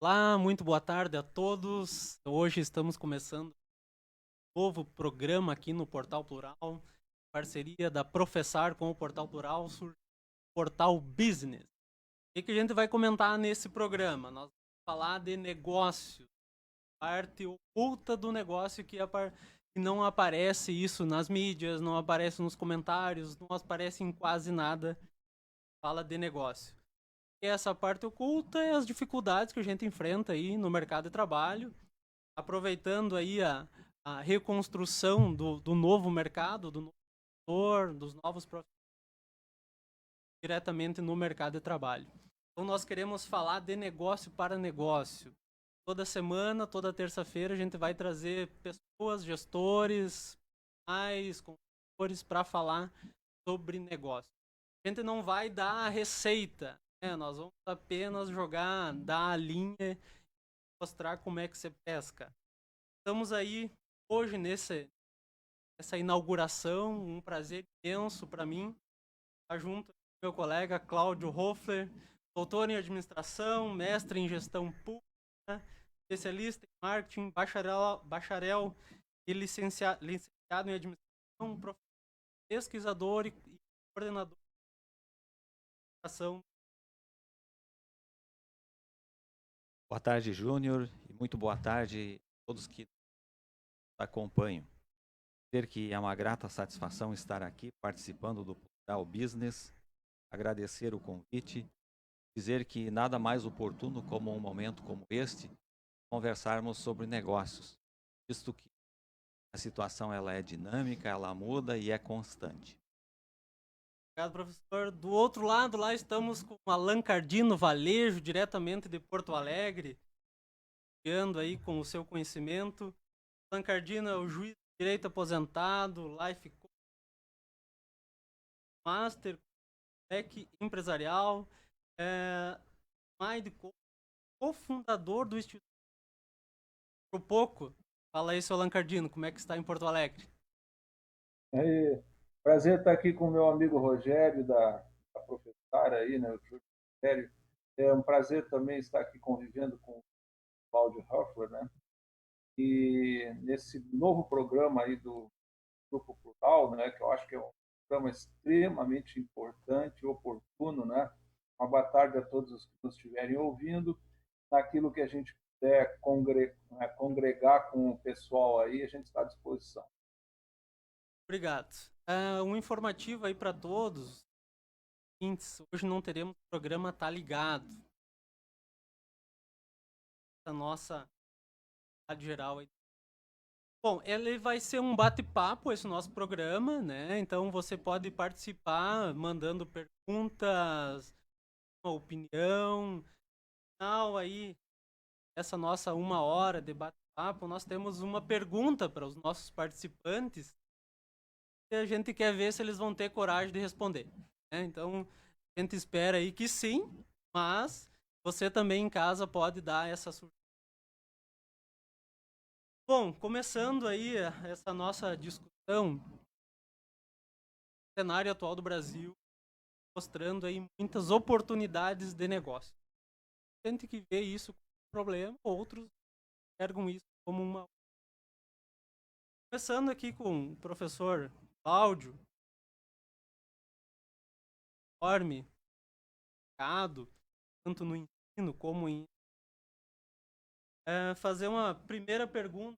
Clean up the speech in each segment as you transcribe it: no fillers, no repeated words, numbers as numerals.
Olá, muito boa tarde a todos. Hoje estamos começando um novo programa aqui no Portal Plural, parceria da Professar com o Portal Plural, surgiu o Portal Business. O que a gente vai comentar nesse programa? Nós vamos falar de negócio, parte oculta do negócio que não aparece isso nas mídias, não aparece nos comentários, não aparece em quase nada. Fala de negócio. E essa parte oculta é as dificuldades que a gente enfrenta aí no mercado de trabalho, aproveitando aí a reconstrução do novo mercado, do novo setor, dos novos profissionais diretamente no mercado de trabalho. Então nós queremos falar de negócio para negócio. Toda semana, toda terça-feira, a gente vai trazer pessoas, gestores, mais consultores para falar sobre negócio. A gente não vai dar a receita, né? Nós vamos apenas jogar, dar a linha, mostrar como é que você pesca. Estamos aí hoje nessa inauguração, um prazer imenso para mim estar junto com meu colega Cláudio Hoffler, doutor em administração, mestre em gestão pública, especialista em marketing, bacharel e licenciado em administração, pesquisador e coordenador de educação. Boa tarde, Júnior, e muito boa tarde a todos que nos acompanham. Dizer que é uma grata satisfação estar aqui participando do Portal Business, agradecer o convite, dizer que nada mais oportuno como um momento como este, conversarmos sobre negócios, visto que a situação ela é dinâmica, ela muda e é constante. Obrigado, professor. Do outro lado, lá estamos com Alan Cardino Valejo, diretamente de Porto Alegre, chegando aí com o seu conhecimento. Alan Cardino é o juiz de direito aposentado, life coach, master, tech empresarial, mind coach, cofundador do Instituto Pro Pouco. Fala aí, seu Alan Cardino, como é que está em Porto Alegre? É, prazer estar aqui com o meu amigo Rogério, da Professar aí, né, o Júlio Rogério. É um prazer também estar aqui convivendo com o Cláudio Hoffler, né? E nesse novo programa aí do Grupo Plural, né, que eu acho que é um programa extremamente importante, oportuno, né? Uma boa tarde a todos os que nos estiverem ouvindo. Naquilo que a gente puder congregar com o pessoal aí, a gente está à disposição. Obrigado. Um informativo aí para todos. Hoje não teremos programa Tá Ligado. A nossa rádio geral aí. Bom, ele vai ser um bate-papo, esse nosso programa, né? Então você pode participar mandando perguntas, uma opinião. Final aí, essa nossa 1 hora de bate-papo, nós temos uma pergunta para os nossos participantes e a gente quer ver se eles vão ter coragem de responder, né? Então, a gente espera aí que sim, mas você também em casa pode dar essa sugestão. Bom, começando aí essa nossa discussão, o cenário atual do Brasil, mostrando aí muitas oportunidades de negócio. Tem que ver isso como um problema, outros enxergam isso como uma. Começando aqui com o professor Cláudio, enorme, mercado, tanto no ensino como em. Fazer uma primeira pergunta.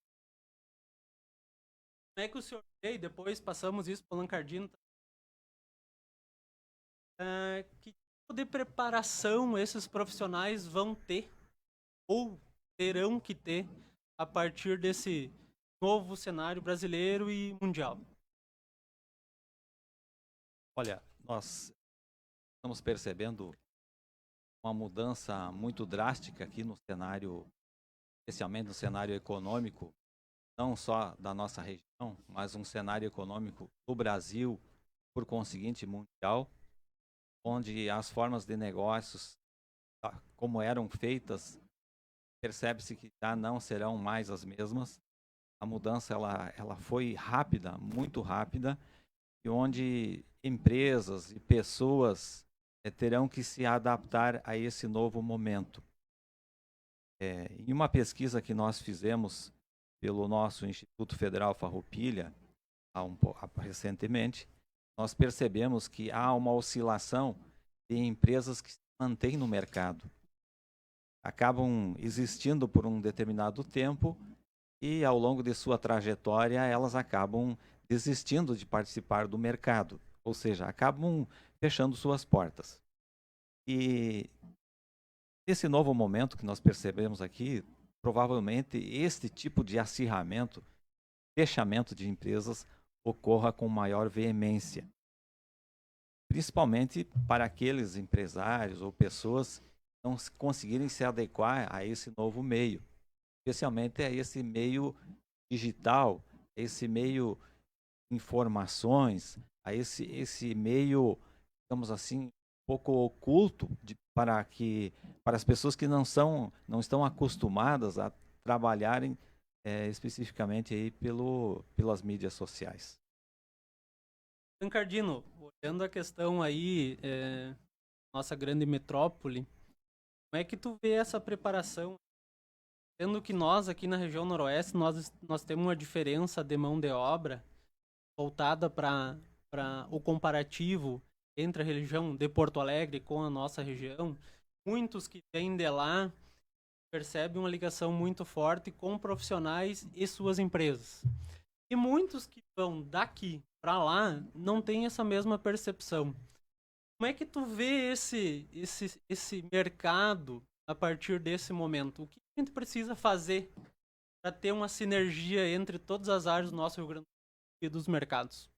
Como é que o senhor vê, e depois passamos isso para o Lancardino, que tipo de preparação esses profissionais vão ter ou terão que ter a partir desse novo cenário brasileiro e mundial? Olha, nós estamos percebendo uma mudança muito drástica aqui no cenário, especialmente no cenário econômico, não só da nossa região, mas um cenário econômico do Brasil, por conseguinte mundial, onde as formas de negócios, como eram feitas, percebe-se que já não serão mais as mesmas. A mudança ela foi rápida, muito rápida, e onde empresas e pessoas terão que se adaptar a esse novo momento. Em uma pesquisa que nós fizemos pelo nosso Instituto Federal Farroupilha, recentemente, nós percebemos que há uma oscilação de empresas que se mantêm no mercado. Acabam existindo por um determinado tempo e, ao longo de sua trajetória, elas acabam desistindo de participar do mercado, ou seja, acabam fechando suas portas. E nesse novo momento que nós percebemos aqui, provavelmente este tipo de acirramento, fechamento de empresas, ocorra com maior veemência. Principalmente para aqueles empresários ou pessoas que não conseguirem se adequar a esse novo meio, especialmente a esse meio digital, a esse meio informações, a esse meio, digamos assim, um pouco oculto para as pessoas que não estão acostumadas a trabalharem especificamente aí pelas mídias sociais. Rincardino, olhando a questão aí, nossa grande metrópole, como é que tu vê essa preparação? Sendo que nós aqui na região noroeste, nós temos uma diferença de mão de obra voltada para o comparativo entre a região de Porto Alegre com a nossa região. Muitos que vêm de lá percebem uma ligação muito forte com profissionais e suas empresas. E muitos que vão daqui para lá não têm essa mesma percepção. Como é que tu vê esse mercado a partir desse momento? O que a gente precisa fazer para ter uma sinergia entre todas as áreas do nosso Rio Grande do Sul e dos mercados?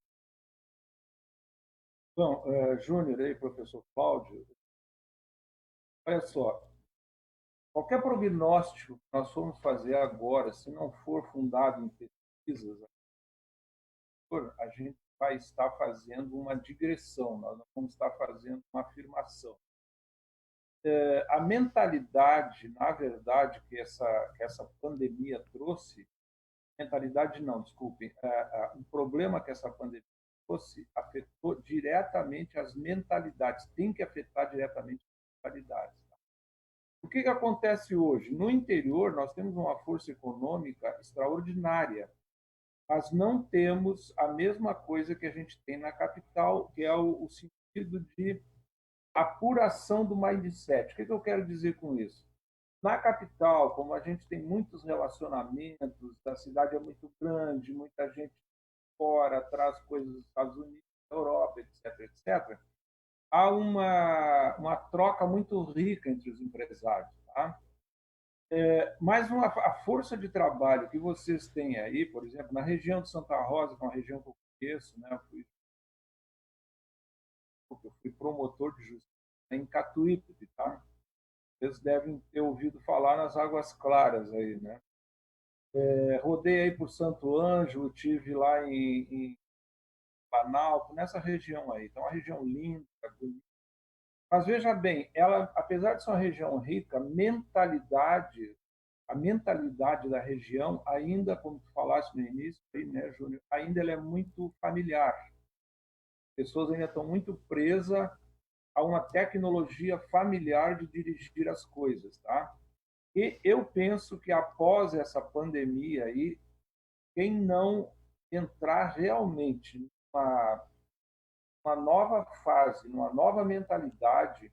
Bom, Júnior e professor Cláudio, olha só, qualquer prognóstico que nós formos fazer agora, se não for fundado em pesquisas, a gente vai estar fazendo uma digressão, nós não vamos estar fazendo uma afirmação. A mentalidade, na verdade, que essa pandemia trouxe, mentalidade não, desculpem, o problema que essa pandemia trouxe afetou diretamente as mentalidades, tem que afetar diretamente as mentalidades. O que acontece hoje? No interior, nós temos uma força econômica extraordinária, mas não temos a mesma coisa que a gente tem na capital, que é o sentido de apuração do mindset. O que eu quero dizer com isso? Na capital, como a gente tem muitos relacionamentos, a cidade é muito grande, muita gente fora, traz coisas dos Estados Unidos, da Europa, etc., etc., há uma troca muito rica entre os empresários. Tá? Mas a força de trabalho que vocês têm aí, por exemplo, na região de Santa Rosa, que é uma região que eu conheço, né, eu fui promotor de justiça em Catuípe, tá? Vocês devem ter ouvido falar nas Águas Claras aí, né? Rodei aí por Santo Ângelo, tive lá em Planalto, nessa região aí. Então, uma região linda, bonita. Mas veja bem, ela, apesar de ser uma região rica, a mentalidade da região ainda, como tu falaste no início, aí, né, Júnior, ainda ela é muito familiar. As pessoas ainda estão muito presas a uma tecnologia familiar de dirigir as coisas, tá? E eu penso que após essa pandemia aí, quem não entrar realmente numa nova fase, numa nova mentalidade,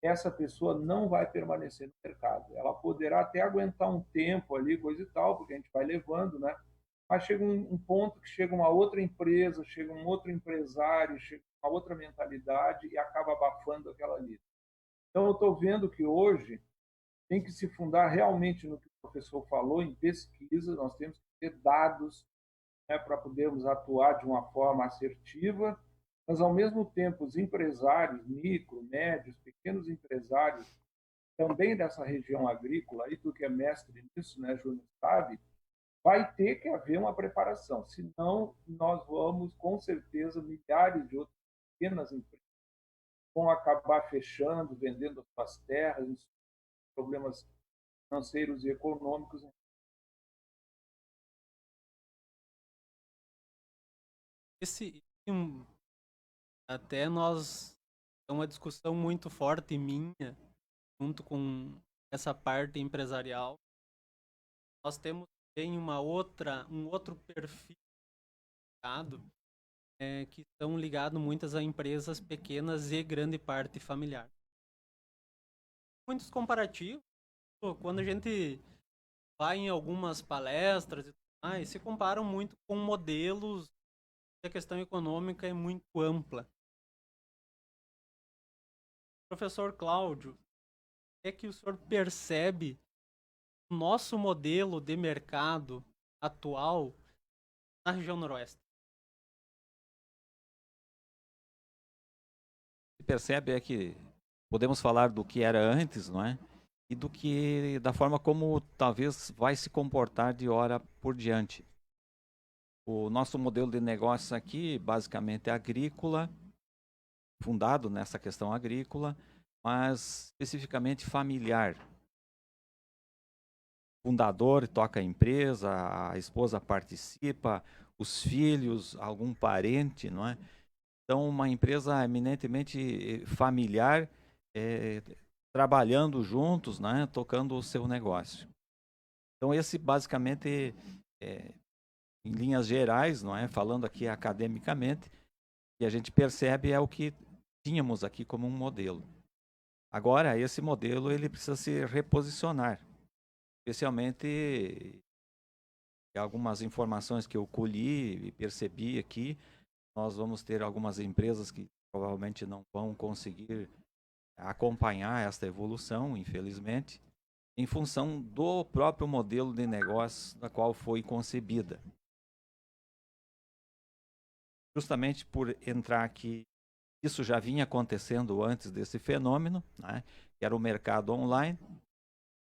essa pessoa não vai permanecer no mercado. Ela poderá até aguentar um tempo ali, coisa e tal, porque a gente vai levando, né? Mas chega um ponto que chega uma outra empresa, chega um outro empresário, chega uma outra mentalidade e acaba abafando aquela lista. Então, eu estou vendo que hoje tem que se fundar realmente no que o professor falou, em pesquisa, nós temos que ter dados, né, para podermos atuar de uma forma assertiva, mas, ao mesmo tempo, os empresários, micro, médios, pequenos empresários, também dessa região agrícola, e tu que é mestre nisso, né, Júnior, sabe, vai ter que haver uma preparação, senão nós vamos, com certeza, milhares de outras pequenas empresas vão acabar fechando, vendendo as suas terras, problemas financeiros e econômicos. Esse, até nós, é uma discussão muito forte minha, junto com essa parte empresarial. Nós temos também um outro perfil de mercado, que estão ligados muitas a empresas pequenas e grande parte familiar. Muitos comparativos, quando a gente vai em algumas palestras e tudo mais, se comparam muito com modelos, e a questão econômica é muito ampla. Professor Cláudio, é que o senhor percebe o nosso modelo de mercado atual na região noroeste? Se percebe é que podemos falar do que era antes, não é? E da forma como talvez vai se comportar de hora por diante. O nosso modelo de negócio aqui, basicamente, é agrícola, fundado nessa questão agrícola, mas especificamente familiar. Fundador toca a empresa, a esposa participa, os filhos, algum parente, não é? Então, uma empresa eminentemente familiar, trabalhando juntos, né, tocando o seu negócio. Então, esse basicamente, em linhas gerais, não é, falando aqui academicamente, que a gente percebe é o que tínhamos aqui como um modelo. Agora, esse modelo ele precisa se reposicionar, especialmente algumas informações que eu colhi e percebi aqui. Nós vamos ter algumas empresas que provavelmente não vão conseguir acompanhar esta evolução, infelizmente, em função do próprio modelo de negócio da qual foi concebida. Justamente por entrar aqui, isso já vinha acontecendo antes desse fenômeno, né, que era o mercado online,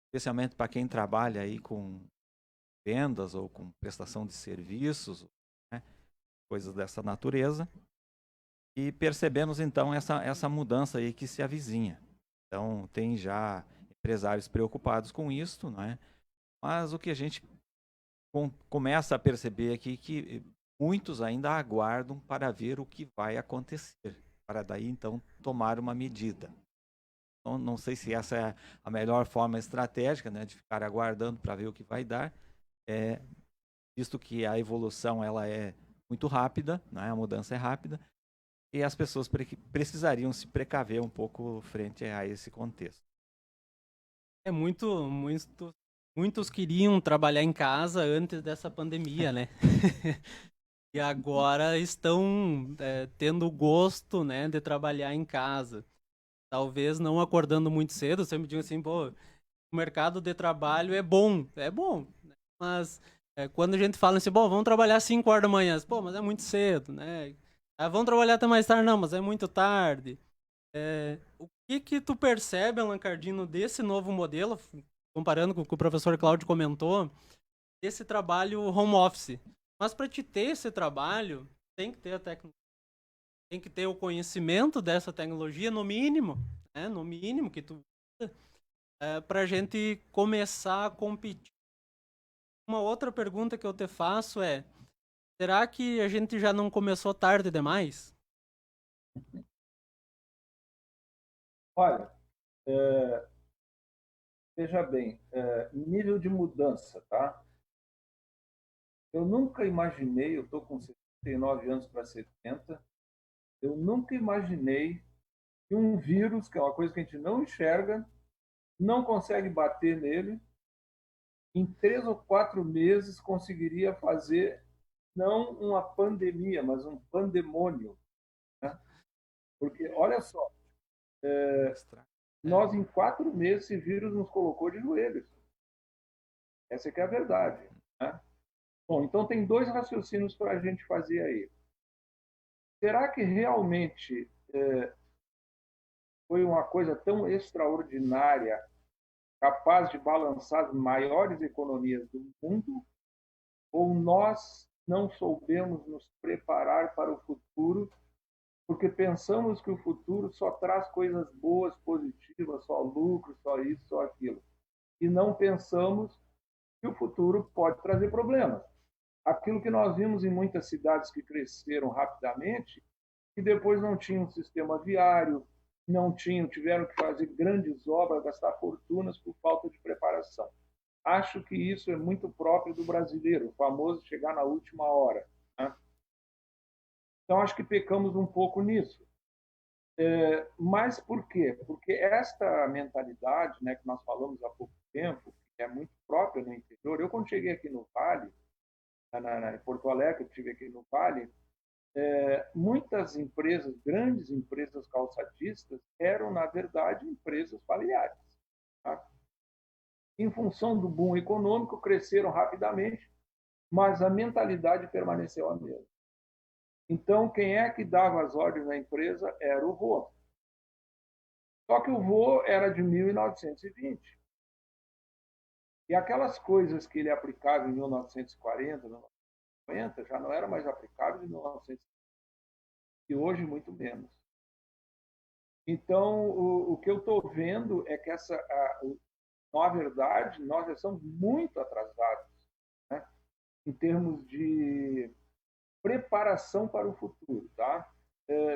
especialmente para quem trabalha aí com vendas ou com prestação de serviços, né, coisas dessa natureza. E percebemos então essa mudança aí que se avizinha. Então tem já empresários preocupados com isso, não é? Mas o que a gente começa a perceber aqui é que muitos ainda aguardam para ver o que vai acontecer, para daí então tomar uma medida. Então, não sei se essa é a melhor forma estratégica, né, de ficar aguardando para ver o que vai dar, visto que a evolução ela é muito rápida, né, a mudança é rápida, e as pessoas precisariam se precaver um pouco frente a esse contexto. Muitos queriam trabalhar em casa antes dessa pandemia, né? E agora estão tendo o gosto, né, de trabalhar em casa. Talvez não acordando muito cedo, sempre digo assim, pô, o mercado de trabalho é bom, né? Mas quando a gente fala assim, bom, vamos trabalhar às 5 horas da manhã, pô, mas é muito cedo, né? Vamos trabalhar até mais tarde, não, mas é muito tarde. O que tu percebe, Allan Cardino, desse novo modelo, comparando com o que o professor Cláudio comentou, desse trabalho home office? Mas para te ter esse trabalho, tem que ter a tecnologia, tem que ter o conhecimento dessa tecnologia, no mínimo, né? No mínimo que tu para a gente começar a competir. Uma outra pergunta que eu te faço é: será que a gente já não começou tarde demais? Olha, veja bem, nível de mudança, tá? Eu nunca imaginei, eu estou com 79 anos para 70, eu nunca imaginei que um vírus, que é uma coisa que a gente não enxerga, não consegue bater nele, em 3 ou 4 meses conseguiria fazer não uma pandemia, mas um pandemônio. Né? Porque, olha só, nós em 4 meses esse vírus nos colocou de joelhos. Essa que é a verdade. Né? Bom, então tem 2 raciocínios para a gente fazer aí. Será que realmente foi uma coisa tão extraordinária, capaz de balançar as maiores economias do mundo, ou nós não soubemos nos preparar para o futuro, porque pensamos que o futuro só traz coisas boas, positivas, só lucro, só isso, só aquilo. E não pensamos que o futuro pode trazer problemas. Aquilo que nós vimos em muitas cidades que cresceram rapidamente, que depois não tinham um sistema viário, não tinham, tiveram que fazer grandes obras, gastar fortunas por falta de preparação. Acho que isso é muito próprio do brasileiro, o famoso chegar na última hora, né? Então, acho que pecamos um pouco nisso. Mas por quê? Porque esta mentalidade, né, que nós falamos há pouco tempo, que é muito própria no interior. Eu, quando cheguei aqui no Vale, em Porto Alegre, eu estive aqui no Vale, muitas empresas, grandes empresas calçadistas, eram, na verdade, empresas familiares. Tá? Em função do boom econômico, cresceram rapidamente, mas a mentalidade permaneceu a mesma. Então, quem é que dava as ordens na empresa era o vô. Só que o vô era de 1920. E aquelas coisas que ele aplicava em 1940, 1950, já não eram mais aplicáveis em 1950. E hoje, muito menos. Então, o que eu estou vendo é que na verdade, nós já somos muito atrasados, né, em termos de preparação para o futuro. Tá?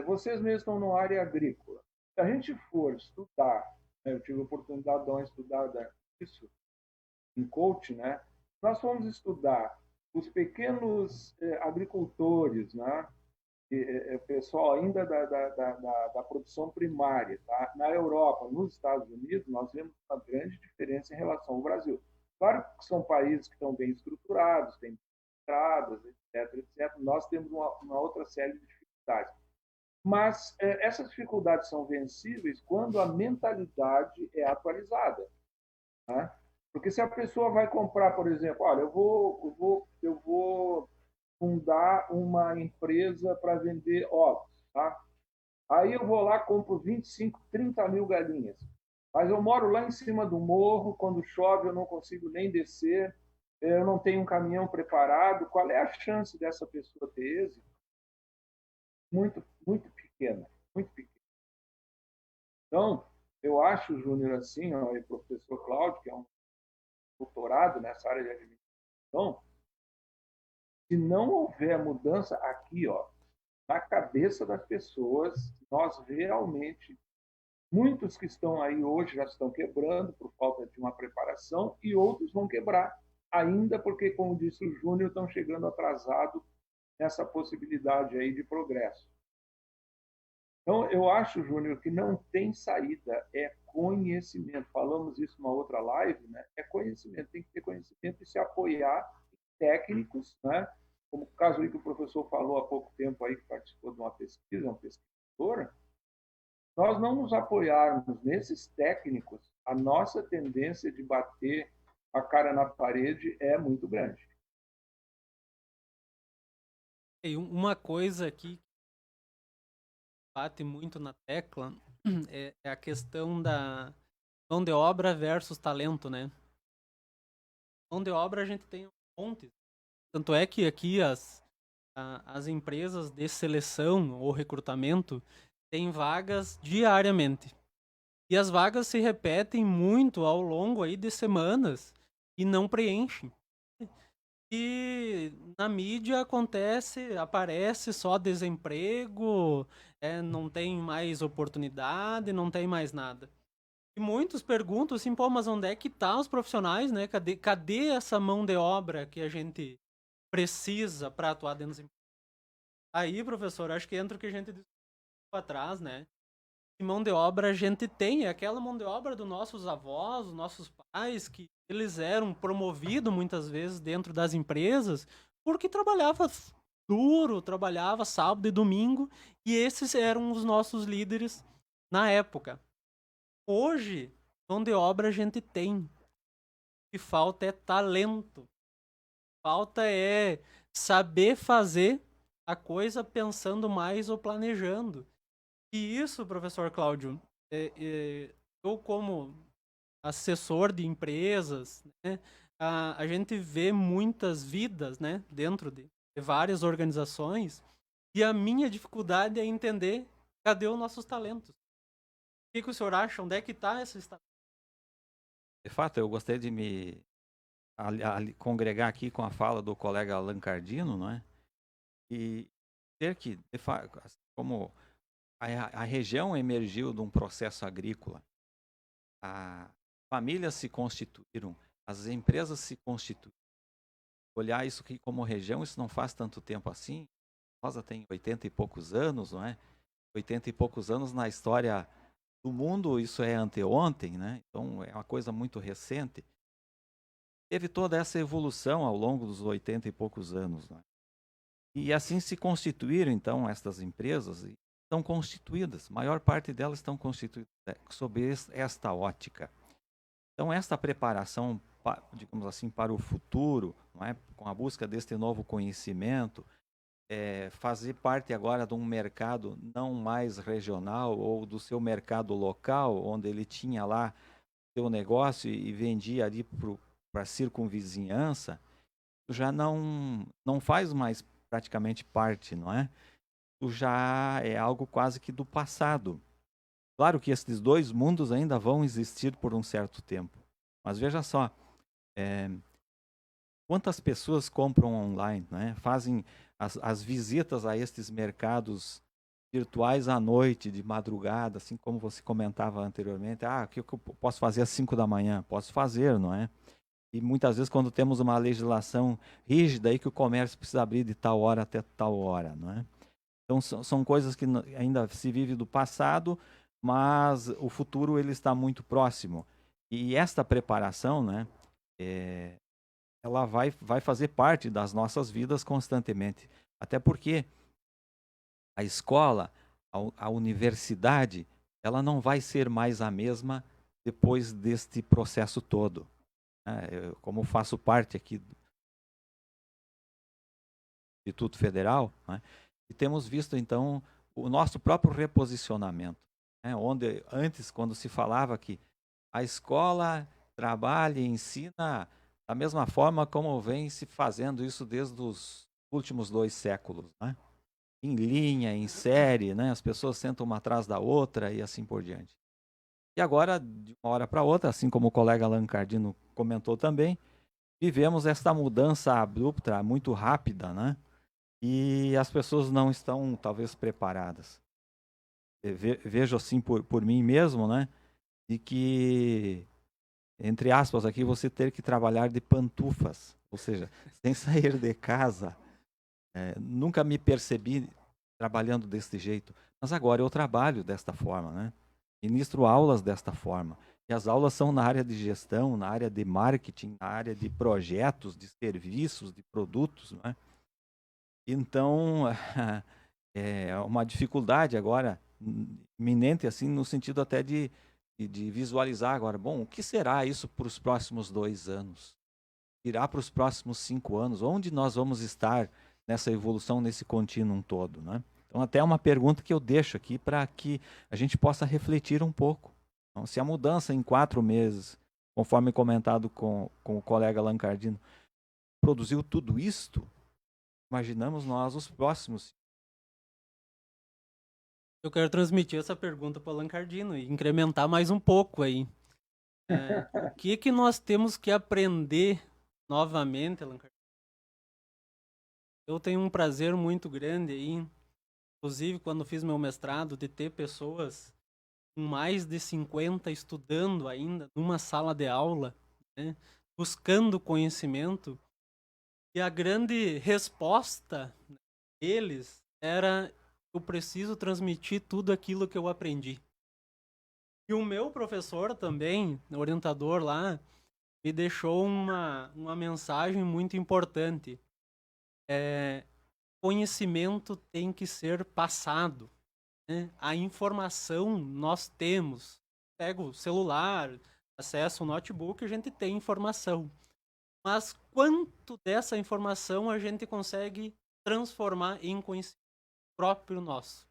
Vocês mesmos estão na área agrícola. Se a gente for estudar, né, eu tive a oportunidade de dar uma estudada nisso, em coaching, né, nós fomos estudar os pequenos agricultores, né, pessoal ainda da produção primária. Tá? Na Europa, nos Estados Unidos, nós vemos uma grande diferença em relação ao Brasil. Claro que são países que estão bem estruturados, têm estradas, etc, etc. Nós temos uma outra série de dificuldades. Mas essas dificuldades são vencíveis quando a mentalidade é atualizada. Né? Porque se a pessoa vai comprar, por exemplo, olha, eu vou fundar uma empresa para vender ovos. Tá? Aí eu vou lá, compro 25, 30 mil galinhas. Mas eu moro lá em cima do morro, quando chove eu não consigo nem descer, eu não tenho um caminhão preparado. Qual é a chance dessa pessoa ter êxito? Muito, muito pequena, muito pequena. Então, eu acho, Júnior, assim, ó, e o professor Cláudio, que é um doutorado nessa área de administração, se não houver mudança aqui, ó, na cabeça das pessoas, nós realmente, muitos que estão aí hoje já estão quebrando por falta de uma preparação e outros vão quebrar ainda porque, como disse o Júnior, estão chegando atrasado nessa possibilidade aí de progresso. Então, eu acho, Júnior, que não tem saída, é conhecimento. Falamos isso numa outra live, né? É conhecimento, tem que ter conhecimento e se apoiar em técnicos, né? Como o caso aí que o professor falou há pouco tempo aí, que participou de uma pesquisa, uma pesquisadora, nós não nos apoiarmos nesses técnicos, a nossa tendência de bater a cara na parede é muito grande. E uma coisa aqui que bate muito na tecla é a questão da mão de obra versus talento, né? Mão de obra a gente tem um monte. Tanto é que aqui as empresas de seleção ou recrutamento têm vagas diariamente. E as vagas se repetem muito ao longo aí de semanas e não preenchem. E na mídia aparece só desemprego, não tem mais oportunidade, não tem mais nada. E muitos perguntam assim, pô, mas onde é que tá os profissionais, né? Cadê essa mão de obra que a gente precisa para atuar dentro das empresas? Aí, professor, acho que entra o que a gente discutiu atrás, né? Que mão de obra a gente tem, é aquela mão de obra dos nossos avós, dos nossos pais, que eles eram promovidos muitas vezes dentro das empresas porque trabalhava duro, trabalhava sábado e domingo, e esses eram os nossos líderes na época. Hoje, mão de obra a gente tem. O que falta é talento. Falta é saber fazer a coisa pensando mais ou planejando. E isso, professor Cláudio, eu como assessor de empresas, né, a gente vê muitas vidas, né, dentro de várias organizações, e a minha dificuldade é entender cadê os nossos talentos. O que o senhor acha? Onde é que está esses talentos? De fato, eu gostaria de me congregar aqui com a fala do colega Alan Cardino, não é? E ter que, de fato, como a região emergiu de um processo agrícola. As famílias se constituíram, as empresas se constituíram. Olhar isso aqui como região, isso não faz tanto tempo assim. Rosa tem 80 e poucos anos, não é? 80 e poucos anos na história do mundo, isso é anteontem, né? Então é uma coisa muito recente. Teve toda essa evolução ao longo dos 80 e poucos anos, né? E assim se constituíram, então, estas empresas, e estão constituídas, a maior parte delas estão constituídas sob esta ótica. Então, esta preparação, digamos assim, para o futuro, não é? Com a busca deste novo conhecimento, fazer parte agora de um mercado não mais regional ou do seu mercado local, onde ele tinha lá seu negócio e vendia ali para a circunvizinhança, já não faz mais praticamente parte, não é? Isso já é algo quase que do passado. Claro que esses dois mundos ainda vão existir por um certo tempo. Mas veja só, quantas pessoas compram online, né? Fazem as visitas a estes mercados virtuais à noite, de madrugada, assim como você comentava anteriormente. O que eu posso fazer às 5 da manhã? Posso fazer, não é? E muitas vezes quando temos uma legislação rígida aí que o comércio precisa abrir de tal hora até tal hora, não é? Então são coisas que ainda se vive do passado, mas o futuro ele está muito próximo. E esta preparação, né, ela vai fazer parte das nossas vidas constantemente. Até porque a escola, a universidade, ela não vai ser mais a mesma depois deste processo todo. Eu, como faço parte aqui do Instituto Federal, né, e temos visto então o nosso próprio reposicionamento, né, onde antes, quando se falava que a escola trabalha e ensina da mesma forma como vem se fazendo isso desde os últimos 2 séculos, né? Em linha, em série, né? As pessoas sentam uma atrás da outra e assim por diante. E agora, de uma hora para outra, assim como o colega Allan Cardino comentou também, vivemos esta mudança abrupta, muito rápida, né? E as pessoas não estão, talvez, preparadas. Vejo assim por mim mesmo, né? De que, entre aspas, aqui você ter que trabalhar de pantufas, ou seja, sem sair de casa. Nunca me percebi trabalhando desse jeito, mas agora eu trabalho desta forma, né? Ministro aulas desta forma. E as aulas são na área de gestão, na área de marketing, na área de projetos, de serviços, de produtos, né? Então, é uma dificuldade agora iminente, assim, no sentido até de visualizar agora, bom, o que será isso para os próximos 2 anos? Irá para os próximos 5 anos? Onde nós vamos estar nessa evolução, nesse contínuo todo, né? Então, até uma pergunta que eu deixo aqui para que a gente possa refletir um pouco. Então, se a mudança em 4 meses, conforme comentado com o colega Allan Cardino, produziu tudo isto, imaginamos nós os próximos. Eu quero transmitir essa pergunta para o Allan Cardino e incrementar mais um pouco aí. O que nós temos que aprender novamente, Allan Cardino? Eu tenho um prazer muito grande aí, inclusive quando fiz meu mestrado, de ter pessoas com mais de 50 estudando ainda numa sala de aula, né, buscando conhecimento. E a grande resposta deles era: eu preciso transmitir tudo aquilo que eu aprendi. E o meu professor também, orientador lá, me deixou uma mensagem muito importante. Conhecimento tem que ser passado, né? A informação nós temos. Pega o celular, acessa o notebook, a gente tem informação. Mas quanto dessa informação a gente consegue transformar em conhecimento próprio nosso?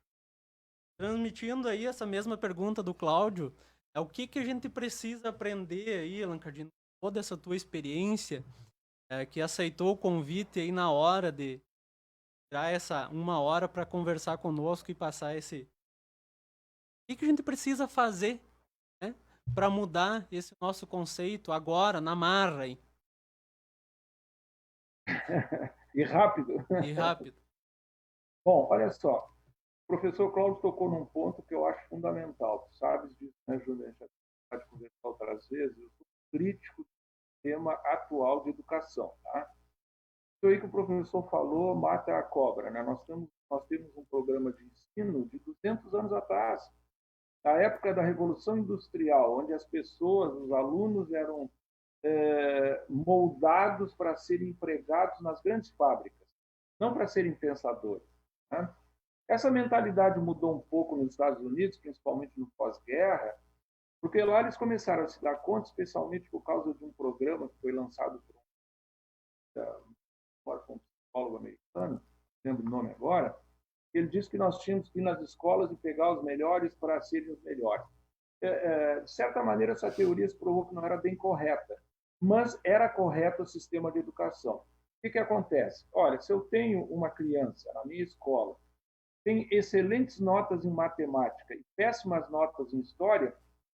Transmitindo aí essa mesma pergunta do Cláudio, o que a gente precisa aprender aí, Allan Cardino, toda essa tua experiência, que aceitou o convite aí na hora de tirar essa 1 hora para conversar conosco e passar esse... O que a gente precisa fazer, né, para mudar esse nosso conceito agora, na marra aí? E rápido. E rápido. Bom, olha só. professor Cláudio tocou num ponto que eu acho fundamental. Tu sabes disso, né, Júlia? A gente já pode conversar outras vezes. Eu sou crítico do sistema atual de educação. Tá? Isso aí que o professor falou mata a cobra. Né? Nós temos um programa de ensino de 200 anos atrás, na época da Revolução Industrial, onde as pessoas, os alunos, eram moldados para serem empregados nas grandes fábricas, não para serem pensadores. Né? Essa mentalidade mudou um pouco nos Estados Unidos, principalmente no pós-guerra, porque lá eles começaram a se dar conta, especialmente por causa de um programa que foi lançado por um psicólogo americano, não lembro o nome agora. Ele disse que nós tínhamos que ir nas escolas e pegar os melhores para serem os melhores. De certa maneira, essa teoria se provou que não era bem correta, mas era correto o sistema de educação. O que acontece? Olha, se eu tenho uma criança na minha escola, tem excelentes notas em matemática e péssimas notas em história,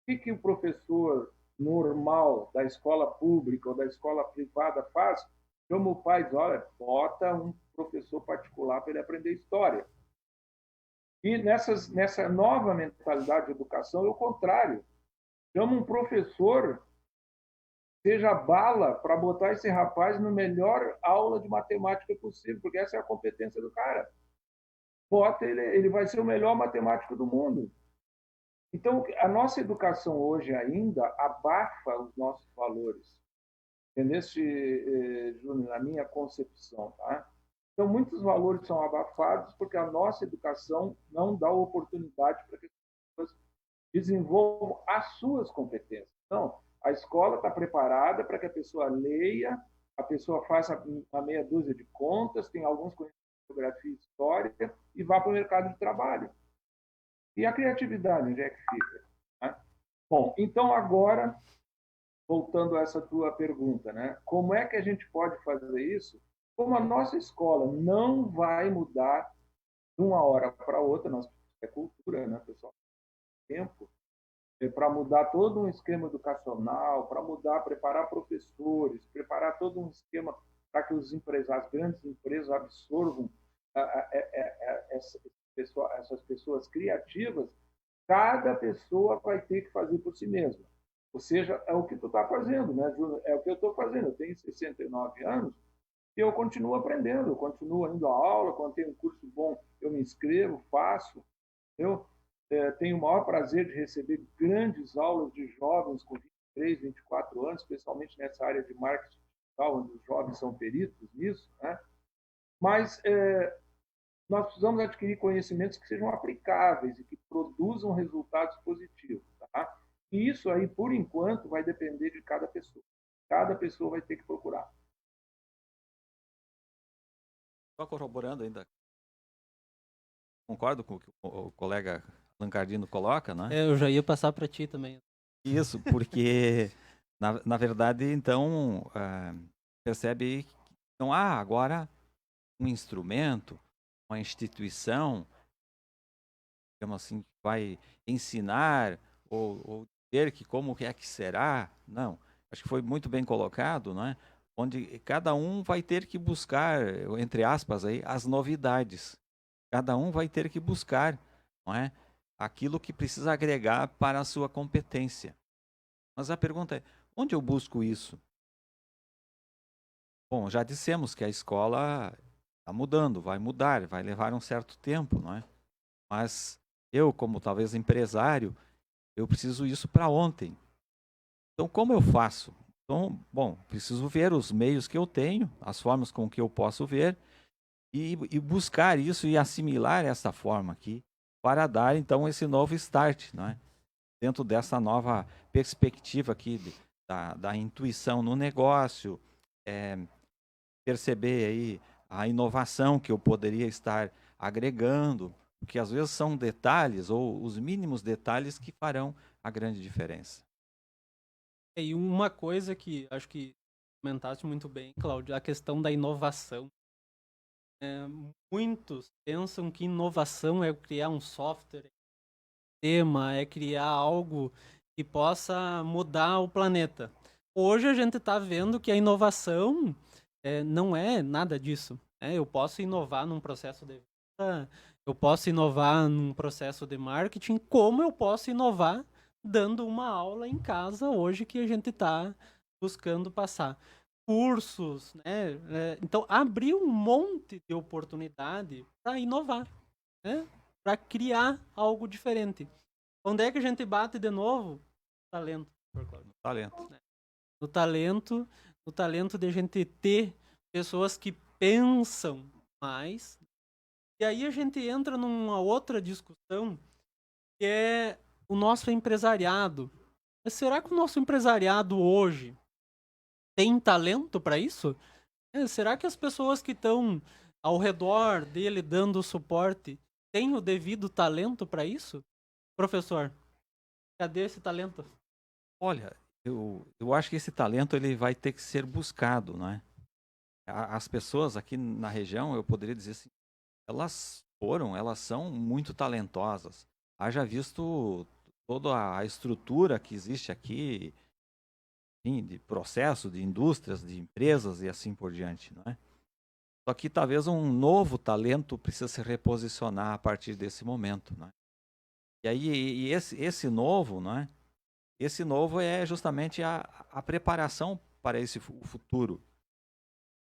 o que o professor normal da escola pública ou da escola privada faz? Chama o pai e diz, olha, bota um professor particular para ele aprender história. E nessa nova mentalidade de educação é o contrário. Chama um professor, seja bala, para botar esse rapaz na melhor aula de matemática possível, porque essa é a competência do cara. Bota ele vai ser o melhor matemático do mundo. Então, a nossa educação hoje ainda abafa os nossos valores. Nesse, Júnior, na minha concepção, tá? Então, muitos valores são abafados porque a nossa educação não dá oportunidade para que as pessoas desenvolvam as suas competências. Então, a escola está preparada para que a pessoa leia, a pessoa faça uma meia dúzia de contas, tem alguns conhecimentos de geografia e história e vá para o mercado de trabalho. E a criatividade, onde é que fica? Né? Bom, então agora, voltando a essa tua pergunta, né? Como é que a gente pode fazer isso? Como a nossa escola não vai mudar de uma hora para outra, nós é cultura, né, pessoal? Tempo para mudar todo um esquema educacional, para preparar professores, preparar todo um esquema para que as grandes empresas absorvam essas pessoas criativas. Cada pessoa vai ter que fazer por si mesma. Ou seja, é o que tu está fazendo, né, Júnior? É o que eu estou fazendo. Eu tenho 69 anos, e eu continuo aprendendo, eu continuo indo à aula, quando tem um curso bom, eu me inscrevo, faço. Eu tenho o maior prazer de receber grandes aulas de jovens com 23, 24 anos, especialmente nessa área de marketing digital, onde os jovens são peritos nisso. Né? Mas nós precisamos adquirir conhecimentos que sejam aplicáveis e que produzam resultados positivos. Tá? E isso aí, por enquanto, vai depender de cada pessoa. Cada pessoa vai ter que procurar. Só corroborando ainda, concordo com o que o colega Lancardino coloca, né? Eu já ia passar para ti também. Isso, porque, na verdade, então, percebe que não há agora um instrumento, uma instituição, digamos assim, que vai ensinar ou dizer que como é que será. Não, acho que foi muito bem colocado, né? Onde cada um vai ter que buscar, entre aspas, aí, as novidades. Cada um vai ter que buscar, não é? Aquilo que precisa agregar para a sua competência. Mas a pergunta é, onde eu busco isso? Bom, já dissemos que a escola está mudando, vai mudar, vai levar um certo tempo, não é? Mas eu, como talvez empresário, eu preciso isso para ontem. Então, como eu faço? Então, bom, preciso ver os meios que eu tenho, as formas com que eu posso ver, e buscar isso e assimilar essa forma aqui, para dar, então, esse novo start, não é? Dentro dessa nova perspectiva aqui da intuição no negócio, perceber aí a inovação que eu poderia estar agregando, porque às vezes são detalhes, ou os mínimos detalhes que farão a grande diferença. E uma coisa que acho que comentaste muito bem, Cláudio, a questão da inovação. Muitos pensam que inovação é criar um software, é criar algo que possa mudar o planeta. Hoje a gente está vendo que a inovação não é nada disso. Eu posso inovar num processo de vida, Eu posso inovar num processo de marketing, como eu posso inovar dando uma aula em casa hoje que a gente está buscando passar. Cursos, né? Então, abrir um monte de oportunidade para inovar, né? Para criar algo diferente. Onde é que a gente bate de novo? Talento. Talento. No talento, no talento de a gente ter pessoas que pensam mais. E aí a gente entra numa outra discussão que é o nosso empresariado. Mas será que o nosso empresariado hoje tem talento para isso? Será que as pessoas que estão ao redor dele dando suporte têm o devido talento para isso? Professor, cadê esse talento? Olha, eu acho que esse talento ele vai ter que ser buscado, não é? As pessoas aqui na região, eu poderia dizer assim, elas são muito talentosas. Haja visto toda a estrutura que existe aqui, enfim, de processo, de indústrias, de empresas e assim por diante, não é? Só que talvez um novo talento precisa se reposicionar a partir desse momento, não é? E aí esse novo, não é? Esse novo é justamente a preparação para esse futuro.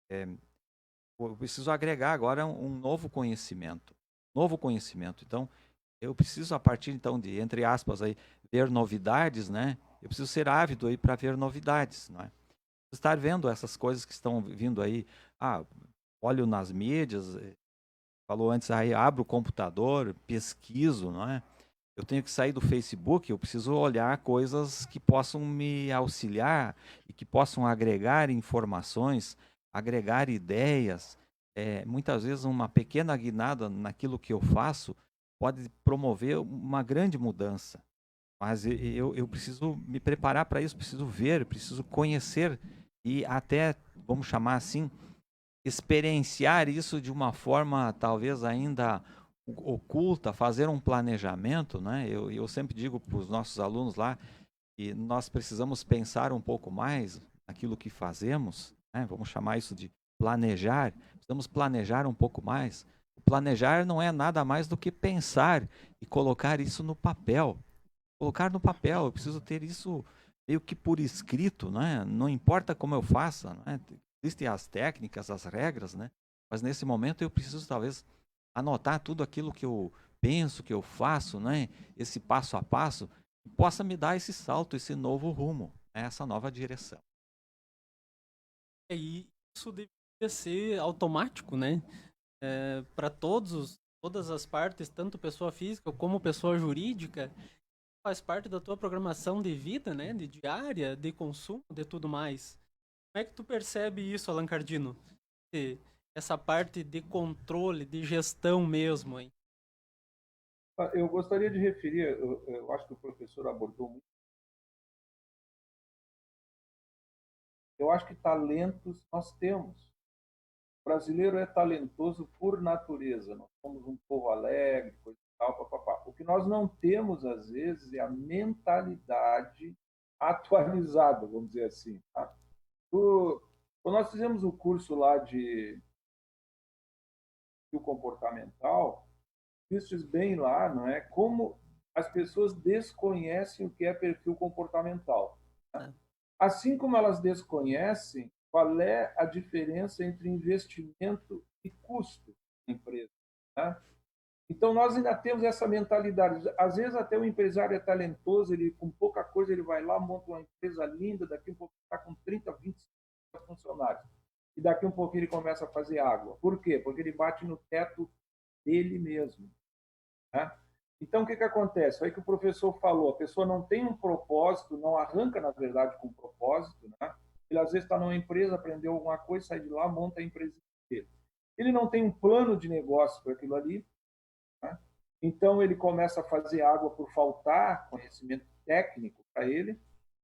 Eu preciso agregar agora um novo conhecimento. Novo conhecimento. Então, eu preciso, a partir então de, entre aspas, aí, ver novidades, né? Eu preciso ser ávido aí para ver novidades, não é? Estar vendo essas coisas que estão vindo aí. Olho nas mídias, falou antes aí, abro o computador, pesquiso, não é? Eu tenho que sair do Facebook, eu preciso olhar coisas que possam me auxiliar e que possam agregar informações, agregar ideias. Muitas vezes uma pequena guinada naquilo que eu faço pode promover uma grande mudança. Mas eu preciso me preparar para isso, preciso ver, preciso conhecer e até, vamos chamar assim, experienciar isso de uma forma talvez ainda oculta, fazer um planejamento, né? Eu sempre digo para os nossos alunos lá que nós precisamos pensar um pouco mais naquilo que fazemos, né? Vamos chamar isso de planejar. Precisamos planejar um pouco mais. O planejar não é nada mais do que pensar e colocar isso no papel. Colocar no papel, eu preciso ter isso meio que por escrito, né? Não importa como eu faça, né? Existem as técnicas, as regras, né? Mas nesse momento eu preciso talvez anotar tudo aquilo que eu penso, que eu faço, né? Esse passo a passo, que possa me dar esse salto, esse novo rumo, né? Essa nova direção. E isso deveria ser automático, né? Para todas as partes, tanto pessoa física como pessoa jurídica, faz parte da tua programação de vida, né? De diária, de consumo, de tudo mais. Como é que tu percebe isso, Alan Cardino? Essa parte de controle, de gestão mesmo, hein? Eu gostaria de referir, eu acho que o professor abordou muito. Eu acho que talentos nós temos. O brasileiro é talentoso por natureza. Nós somos um povo alegre, coisa e tal, papapá. O que nós não temos, às vezes, é a mentalidade atualizada, vamos dizer assim. Tá? Quando nós fizemos o curso lá de comportamental, vistes bem lá, não é? Como as pessoas desconhecem o que é perfil comportamental. Né? Assim como elas desconhecem qual é a diferença entre investimento e custo da empresa. Né? Então, nós ainda temos essa mentalidade. Às vezes, até o empresário é talentoso, ele com pouca coisa, ele vai lá, monta uma empresa linda, daqui a um pouco está com 30, 20 funcionários. E daqui a um pouquinho ele começa a fazer água. Por quê? Porque ele bate no teto dele mesmo. Né? Então, o que acontece? Foi que o professor falou, a pessoa não tem um propósito, não arranca, na verdade, com um propósito. Né? Ele, às vezes, está numa empresa, aprendeu alguma coisa, sai de lá, monta a empresa dele. Ele não tem um plano de negócio para aquilo ali. Né? Então, ele começa a fazer água por faltar conhecimento técnico para ele.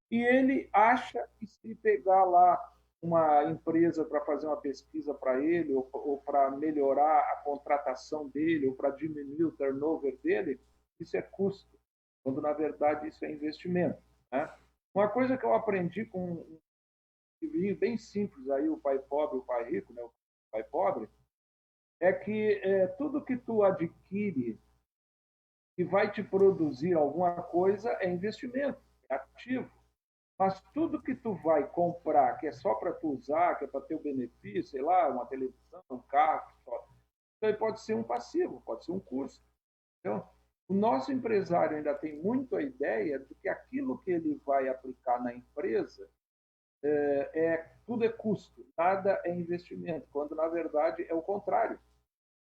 E ele acha que se pegar lá uma empresa para fazer uma pesquisa para ele, ou para melhorar a contratação dele, ou para diminuir o turnover dele, isso é custo, quando na verdade isso é investimento. Né? Uma coisa que eu aprendi com um livrinho bem simples, aí, O Pai Pobre e o Pai Rico, né? O Pai Pobre, é que tudo que tu adquire que vai te produzir alguma coisa é investimento, é ativo. Mas tudo que tu vai comprar, que é só para tu usar, que é para ter o benefício, sei lá, uma televisão, um carro, só, isso aí pode ser um passivo, pode ser um custo. Então, o nosso empresário ainda tem muito a ideia de que aquilo que ele vai aplicar na empresa tudo é custo, nada é investimento, quando na verdade é o contrário.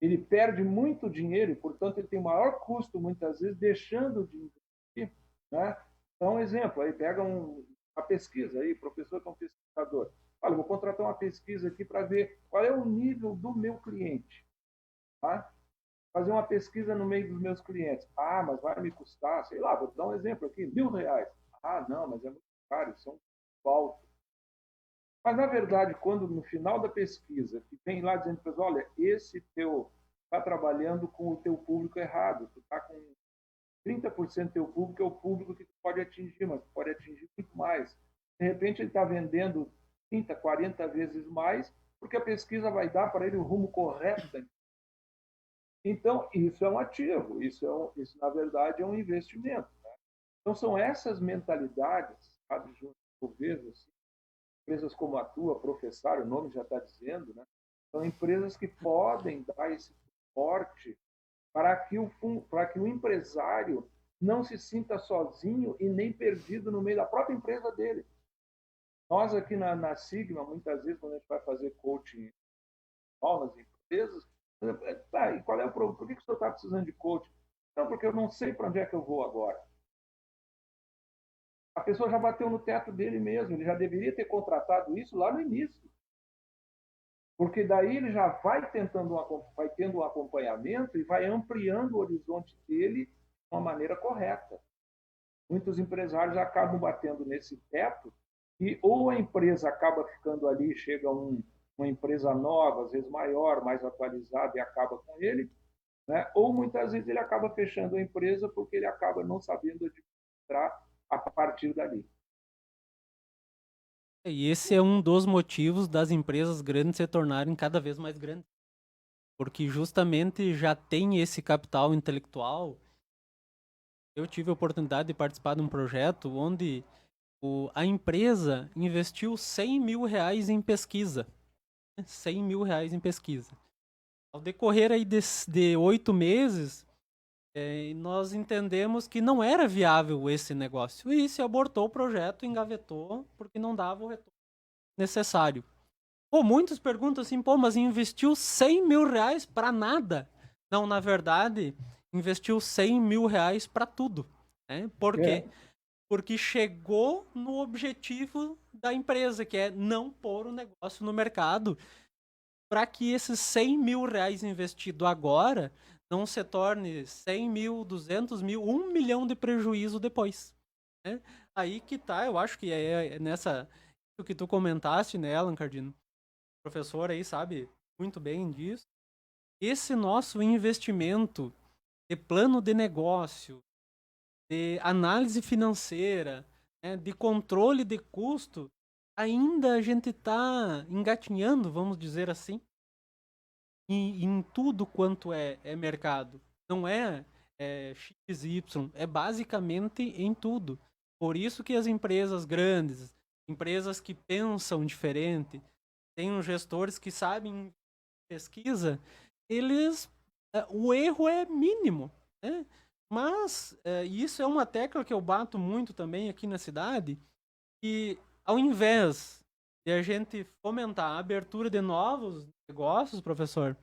Ele perde muito dinheiro e, portanto, ele tem maior custo, muitas vezes, deixando de investir. Né? Então, um exemplo, aí pega uma pesquisa, aí, professor que é um pesquisador. Olha, vou contratar uma pesquisa aqui para ver qual é o nível do meu cliente. Tá? Fazer uma pesquisa no meio dos meus clientes. Ah, mas vai me custar, sei lá, vou dar um exemplo aqui, R$ 1.000. Ah, não, mas é muito caro, isso é um alto. Mas, na verdade, quando no final da pesquisa, que vem lá dizendo para olha, esse teu está trabalhando com o teu público errado, tu está com 30% do teu público é o público que tu pode atingir, mas tu pode atingir muito mais. De repente, ele está vendendo 30, 40 vezes mais, porque a pesquisa vai dar para ele o rumo correto. Então, isso é um ativo, isso, na verdade, é um investimento. Né? Então, são essas mentalidades, sabe, junto com o governo, assim, empresas como a tua, Professar, o nome já está dizendo, né? São empresas que podem dar esse suporte para que o empresário não se sinta sozinho e nem perdido no meio da própria empresa dele. Nós aqui na Sigma, muitas vezes, quando a gente vai fazer coaching nas empresas, tá, e qual é o problema? Por que o senhor está precisando de coaching? Não, porque eu não sei para onde é que eu vou agora. A pessoa já bateu no teto dele mesmo, ele já deveria ter contratado isso lá no início. Porque daí ele já vai tendo um acompanhamento e vai ampliando o horizonte dele de uma maneira correta. Muitos empresários acabam batendo nesse teto e ou a empresa acaba ficando ali, chega uma empresa nova, às vezes maior, mais atualizada e acaba com ele, né? Ou muitas vezes ele acaba fechando a empresa porque ele acaba não sabendo administrar a partir dali. E esse é um dos motivos das empresas grandes se tornarem cada vez mais grandes. Porque justamente já tem esse capital intelectual. Eu tive a oportunidade de participar de um projeto onde a empresa investiu R$100 mil em pesquisa. R$100 mil em pesquisa. Ao decorrer aí de 8 meses, nós entendemos que não era viável esse negócio. E se abortou o projeto, engavetou, porque não dava o retorno necessário. Pô, muitos perguntam assim, pô, mas investiu R$100 mil para nada? Não, na verdade, investiu R$100 mil para tudo. Né? Por quê? Porque chegou no objetivo da empresa, que é não pôr o negócio no mercado, para que esses R$100 mil investido agora não se torne 100 mil, 200 mil, 1 milhão de prejuízo depois. Né? Aí que tá, eu acho que é nessa o que tu comentaste, né, Alan Cardino? O professor aí sabe muito bem disso. Esse nosso investimento de plano de negócio, de análise financeira, né, de controle de custo, ainda a gente está engatinhando, vamos dizer assim, em tudo quanto é mercado. Não é XY, é basicamente em tudo. Por isso que as empresas grandes, empresas que pensam diferente, têm uns gestores que sabem pesquisa, o erro é mínimo, né? Mas isso é uma tecla que eu bato muito também aqui na cidade, que ao invés de a gente fomentar a abertura de novos negócios, professor,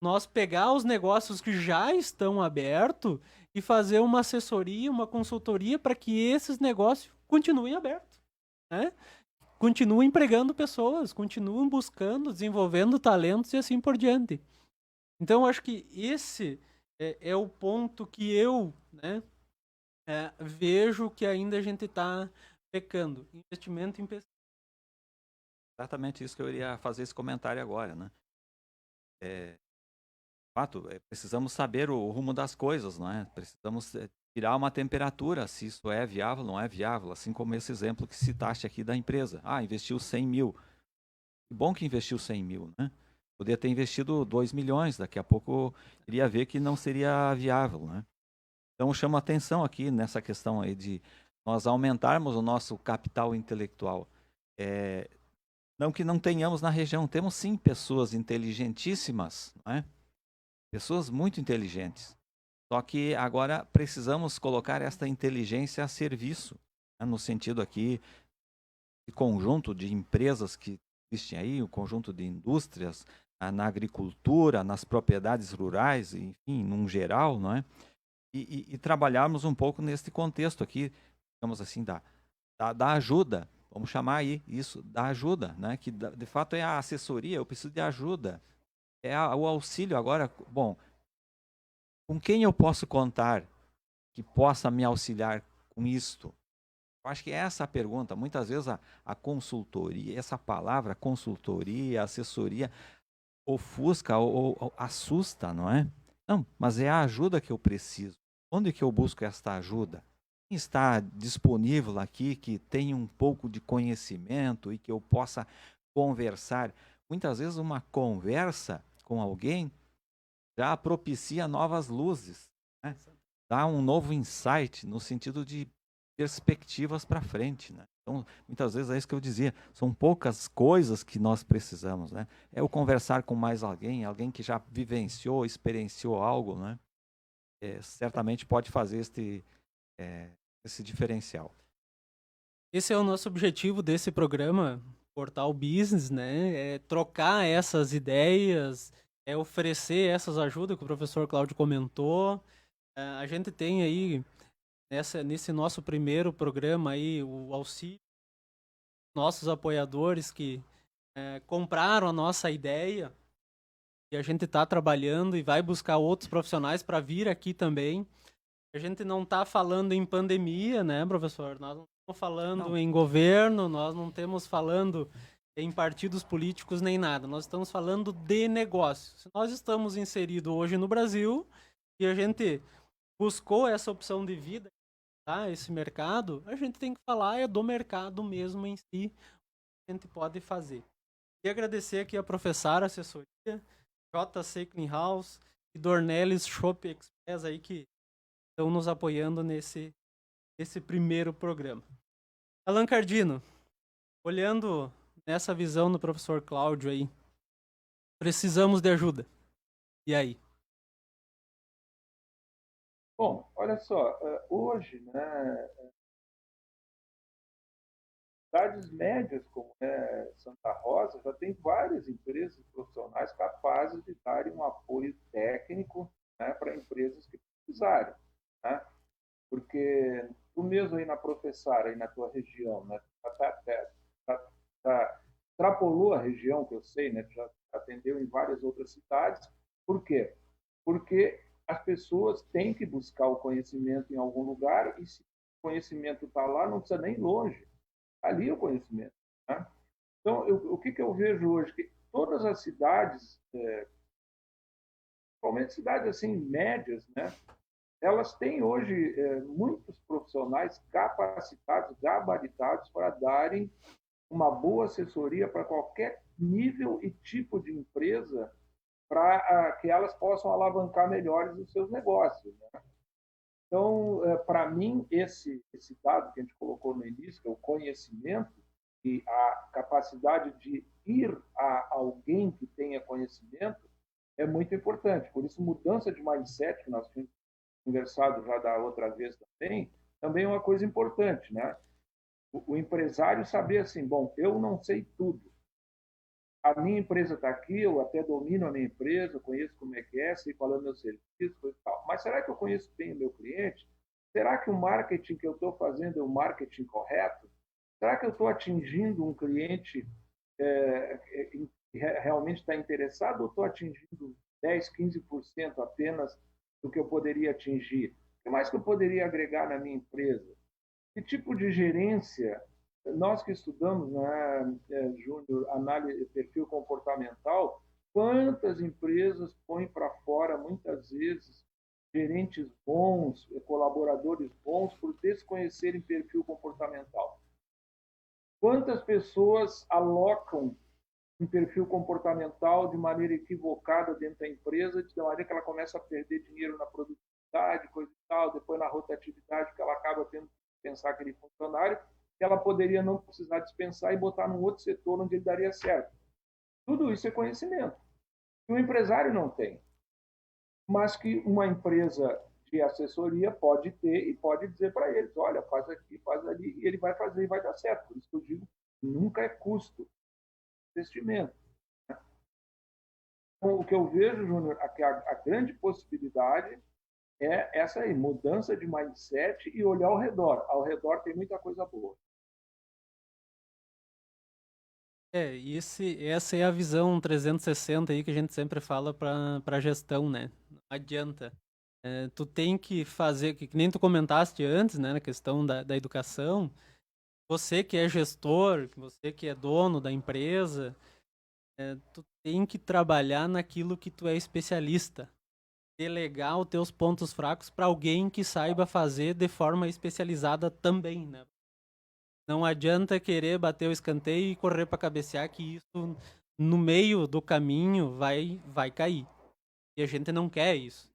nós pegar os negócios que já estão abertos e fazer uma assessoria, uma consultoria para que esses negócios continuem abertos, né? Continuem empregando pessoas, continuem buscando, desenvolvendo talentos e assim por diante. Então, eu acho que esse é o ponto que eu, né, vejo que ainda a gente está pecando. Investimento em pesquisa. Exatamente isso que eu iria fazer esse comentário agora, né? Fato, precisamos saber o rumo das coisas, não é? Precisamos tirar uma temperatura, se isso é viável ou não é viável, assim como esse exemplo que citaste aqui da empresa. Ah, investiu 100 mil. Que bom que investiu 100 mil, né? Poderia ter investido 2 milhões, daqui a pouco iria ver que não seria viável, né? Então, chama atenção aqui nessa questão aí de nós aumentarmos o nosso capital intelectual. Não que não tenhamos na região, temos sim pessoas inteligentíssimas, não é? Pessoas muito inteligentes. Só que agora precisamos colocar esta inteligência a serviço, né? No sentido aqui de conjunto de empresas que existem aí, o conjunto de indústrias, na agricultura, nas propriedades rurais, enfim, num geral, não é? E trabalharmos um pouco nesse contexto aqui, digamos assim, da ajuda, vamos chamar aí isso, da ajuda, né? Que de fato é a assessoria, eu preciso de ajuda, o auxílio agora, bom, com quem eu posso contar que possa me auxiliar com isto? Eu acho que essa é a pergunta. Muitas vezes a consultoria, essa palavra consultoria, assessoria, ofusca ou assusta, não é? Não, mas é a ajuda que eu preciso. Onde que eu busco esta ajuda? Quem está disponível aqui que tenha um pouco de conhecimento e que eu possa conversar? Muitas vezes uma conversa com alguém já propicia novas luzes, né? Dá um novo insight no sentido de perspectivas para frente, né? Então, muitas vezes é isso que eu dizia, são poucas coisas que nós precisamos, né? É o conversar com mais alguém, alguém que já vivenciou, experienciou algo, né? Certamente pode fazer esse diferencial. Esse é o nosso objetivo desse programa, Portal Business, né? É trocar essas ideias, é oferecer essas ajudas que o professor Cláudio comentou. A gente tem aí, nesse nosso primeiro programa aí, o auxílio, nossos apoiadores que compraram a nossa ideia e a gente está trabalhando e vai buscar outros profissionais para vir aqui também. A gente não está falando em pandemia, né, professor? Nós não estamos falando em governo, nós não estamos falando em partidos políticos nem nada. Nós estamos falando de negócio. Se nós estamos inseridos hoje no Brasil e a gente buscou essa opção de vida, tá, esse mercado, a gente tem que falar do mercado mesmo em si, que a gente pode fazer. E agradecer aqui a professora, assessoria, JC Clean House e Dornelles Shop Express aí que estão nos apoiando nesse primeiro programa. Alan Cardino, olhando nessa visão do professor Cláudio aí, precisamos de ajuda. E aí? Bom, olha só, hoje, né, cidades médias como Santa Rosa já tem várias empresas profissionais capazes de darem um apoio técnico, né, para empresas que precisarem, né? Porque tu mesmo aí na Professara, aí na tua região, né, extrapolou a região, que eu sei, né, já atendeu em várias outras cidades. Por quê? Porque as pessoas têm que buscar o conhecimento em algum lugar e se o conhecimento está lá, não precisa nem ir longe. Ali é o conhecimento, né? Então, o que eu vejo hoje? Que todas as cidades, principalmente cidades assim médias, né, elas têm hoje muitos profissionais capacitados, gabaritados para darem uma boa assessoria para qualquer nível e tipo de empresa para que elas possam alavancar melhores os seus negócios, né? Então, para mim, esse dado que a gente colocou no início, que é o conhecimento e a capacidade de ir a alguém que tenha conhecimento, é muito importante. Por isso, mudança de mindset, que nós tínhamos conversado já da outra vez também é uma coisa importante, né? O empresário saber assim, bom, eu não sei tudo. A minha empresa está aqui, eu até domino a minha empresa, conheço como é que é, sei qual é o meu serviço, coisa e tal. Mas será que eu conheço bem o meu cliente? Será que o marketing que eu estou fazendo é o marketing correto? Será que eu estou atingindo um cliente que realmente está interessado ou estou atingindo 10, 15% apenas do que eu poderia atingir? O que mais que eu poderia agregar na minha empresa? Que tipo de gerência? Nós que estudamos, né, Júnior, análise, perfil comportamental, quantas empresas põem para fora, muitas vezes, gerentes bons, colaboradores bons, por desconhecerem perfil comportamental? Quantas pessoas alocam um perfil comportamental de maneira equivocada dentro da empresa, de maneira que ela começa a perder dinheiro na produtividade, coisa e tal, depois na rotatividade, que ela acaba tendo que dispensar aquele funcionário, que ela poderia não precisar dispensar e botar num outro setor onde ele daria certo. Tudo isso é conhecimento. Que o empresário não tem, mas que uma empresa de assessoria pode ter e pode dizer para eles, olha, faz aqui, faz ali, e ele vai fazer e vai dar certo. Por isso que eu digo, nunca é custo, investimento. Então, o que eu vejo, Júnior, a grande possibilidade é essa aí, mudança de mindset e olhar ao redor. Ao redor tem muita coisa boa. Essa é a visão 360 aí que a gente sempre fala para gestão, né? Não adianta. Tu tem que fazer, que nem tu comentaste antes, né, na questão da educação, você que é gestor, você que é dono da empresa, tu tem que trabalhar naquilo que tu é especialista. Delegar os teus pontos fracos para alguém que saiba fazer de forma especializada também, né? Não adianta querer bater o escanteio e correr para cabecear, que isso no meio do caminho vai cair. E a gente não quer isso.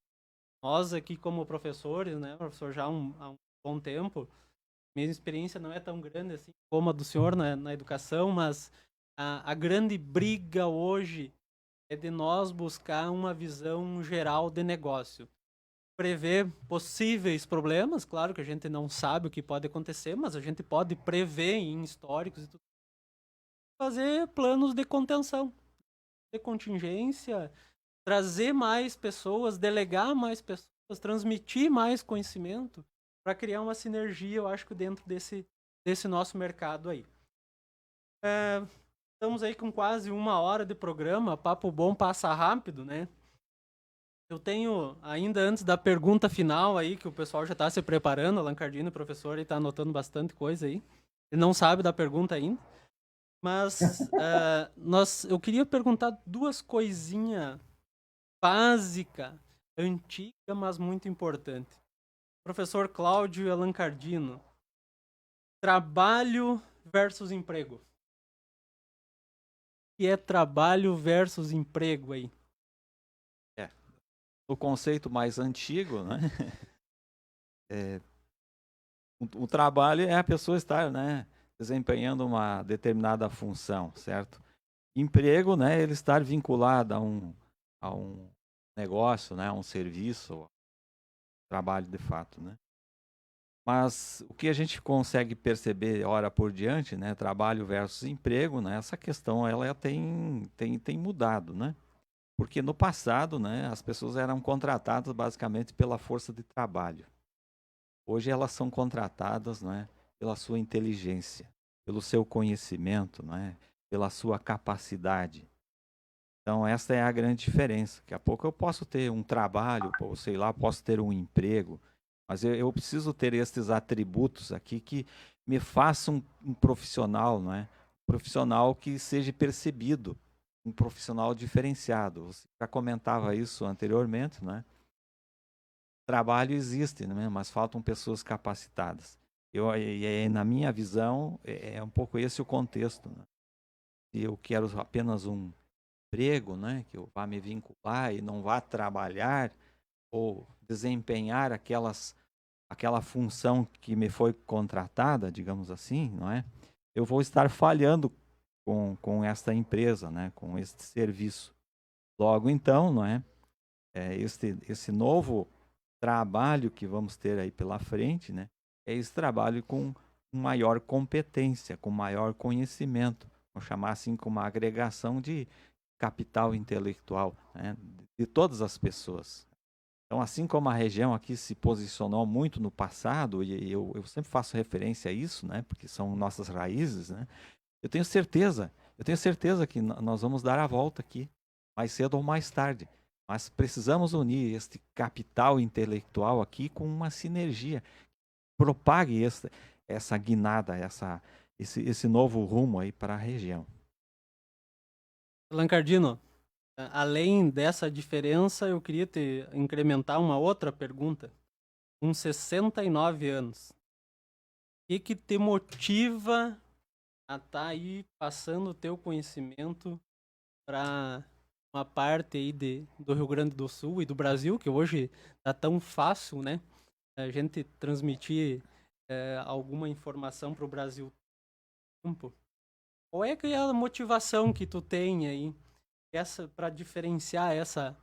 Nós aqui como professores, né, professor, já há um bom tempo, minha experiência não é tão grande assim como a do senhor na educação, mas a grande briga hoje é de nós buscar uma visão geral de negócio. Prever possíveis problemas, claro que a gente não sabe o que pode acontecer, mas a gente pode prever em históricos e tudo. Fazer planos de contenção, de contingência, trazer mais pessoas, delegar mais pessoas, transmitir mais conhecimento para criar uma sinergia, eu acho que dentro desse nosso mercado aí. Estamos aí com quase 1 hora de programa, papo bom passa rápido, né? Eu tenho, ainda antes da pergunta final aí, que o pessoal já está se preparando, Allan Cardino, o professor, ele está anotando bastante coisa aí. Ele não sabe da pergunta ainda. Mas eu queria perguntar 2 coisinhas básicas, antiga, mas muito importante. Professor Cláudio e Allan Cardino, trabalho versus emprego. O que é trabalho versus emprego aí? O conceito mais antigo, né? O trabalho é a pessoa estar, né, desempenhando uma determinada função, certo? Emprego, né, ele estar vinculado a um negócio, né, a um serviço, trabalho de fato, né? Mas o que a gente consegue perceber hora por diante, né, trabalho versus emprego, né, essa questão ela tem mudado, né? Porque no passado, né, as pessoas eram contratadas basicamente pela força de trabalho. Hoje elas são contratadas, né, pela sua inteligência, pelo seu conhecimento, né, pela sua capacidade. Então essa é a grande diferença. Daqui a pouco eu posso ter um trabalho, ou sei lá, posso ter um emprego, mas eu preciso ter esses atributos aqui que me façam um profissional, não é? Um profissional que seja percebido, um profissional diferenciado. Você já comentava isso anteriormente, né? Trabalho existe, né? Mas faltam pessoas capacitadas. Na minha visão, é um pouco esse o contexto, né? Se eu quero apenas um emprego, né, que eu vá me vincular e não vá trabalhar ou desempenhar aquela função que me foi contratada, digamos assim, não é? Eu vou estar falhando com esta empresa, né, com este serviço. Logo então, não é? Esse novo trabalho que vamos ter aí pela frente, né, é esse trabalho com maior competência, com maior conhecimento, vamos chamar assim como uma agregação de capital intelectual, né, de todas as pessoas. Então, assim como a região aqui se posicionou muito no passado, e eu sempre faço referência a isso, né, porque são nossas raízes, né, eu tenho certeza que nós vamos dar a volta aqui, mais cedo ou mais tarde. Mas precisamos unir este capital intelectual aqui com uma sinergia. Propague essa guinada, esse novo rumo aí para a região. Allan Cardino, além dessa diferença, eu queria te incrementar uma outra pergunta. Com 69 anos, o que te motiva a estar aí passando o teu conhecimento para uma parte aí do Rio Grande do Sul e do Brasil, que hoje tá tão fácil, né? A gente transmitir alguma informação para o Brasil. Qual é que é a motivação que tu tem aí para diferenciar essa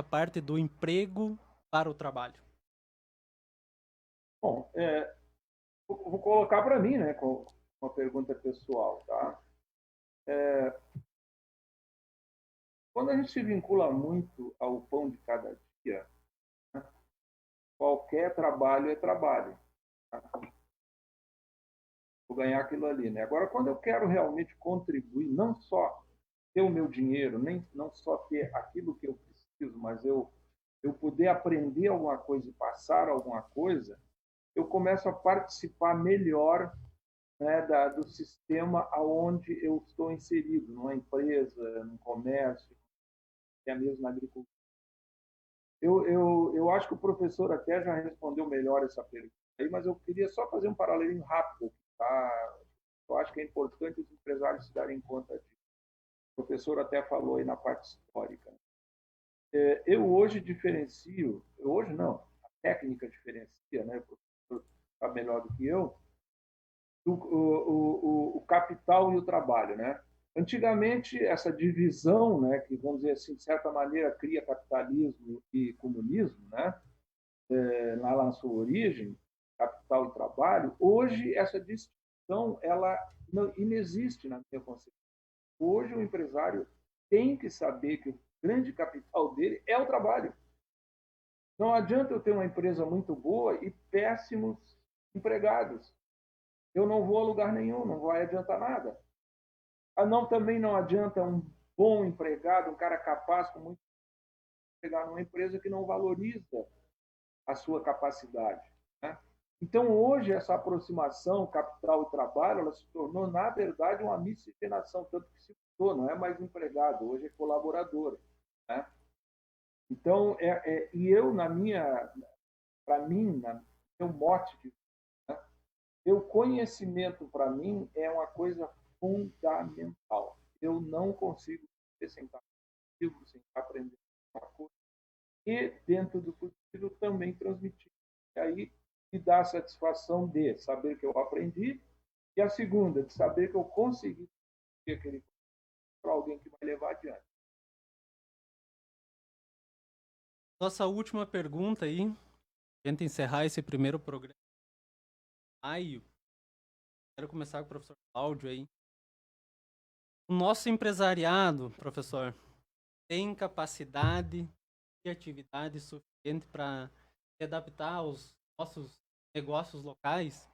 parte do emprego para o trabalho? Bom, vou colocar para mim, né, com uma pergunta pessoal, tá? Quando a gente se vincula muito ao pão de cada dia, né, qualquer trabalho é trabalho. Tá? Vou ganhar aquilo ali, né? Agora, quando eu quero realmente contribuir, não só ter o meu dinheiro, nem não só ter aquilo que eu preciso, mas eu poder aprender alguma coisa e passar alguma coisa, eu começo a participar melhor, né, do sistema aonde eu estou inserido, numa empresa, num comércio, até mesmo na agricultura. Eu acho que o professor até já respondeu melhor essa pergunta aí, mas eu queria só fazer um paralelismo rápido. Tá? Eu acho que é importante os empresários se darem conta disso. O professor até falou aí na parte histórica. Eu hoje diferencio, hoje não, a técnica diferencia, né? O professor está melhor do que eu, o capital e o trabalho, né? Antigamente, essa divisão, né, que, vamos dizer assim, de certa maneira, cria capitalismo e comunismo, né, lá na sua origem, capital e trabalho, hoje essa distinção ela não inexiste na minha concepção. Hoje o empresário tem que saber que o grande capital dele é o trabalho. Não adianta eu ter uma empresa muito boa e péssimos empregados. Eu não vou a lugar nenhum, não vai adiantar nada. Também não adianta um bom empregado, um cara capaz com muito chegar numa empresa que não valoriza a sua capacidade. Né? Então, hoje, essa aproximação capital e trabalho, ela se tornou, na verdade, uma miscigenação, tanto que se tornou, não é mais empregado, hoje é colaborador. Né? Então, e eu, para mim, no meu mote de o conhecimento, para mim, é uma coisa fundamental. Eu não consigo sentar no livro, sem aprender uma coisa. E, dentro do possível, também transmitir. E aí, me dá a satisfação de saber que eu aprendi, e a segunda, de saber que eu consegui aquele para alguém que vai levar adiante. Nossa última pergunta aí, a gente encerrar esse primeiro programa. Quero começar com o professor Cláudio aí. O nosso empresariado, professor, tem capacidade, criatividade suficiente para se adaptar aos nossos negócios locais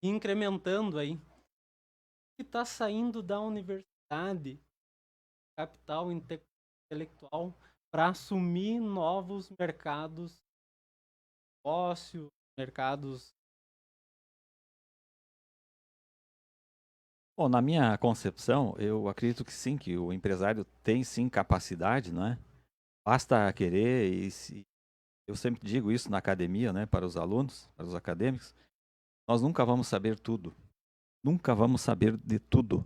e incrementando aí. O que está saindo da universidade, capital intelectual, para assumir novos mercados, negócios, mercados. Bom, na minha concepção, eu acredito que sim, que o empresário tem sim capacidade, não é? Basta querer eu sempre digo isso na academia, né, para os alunos, para os acadêmicos, nós nunca vamos saber tudo. Nunca vamos saber de tudo.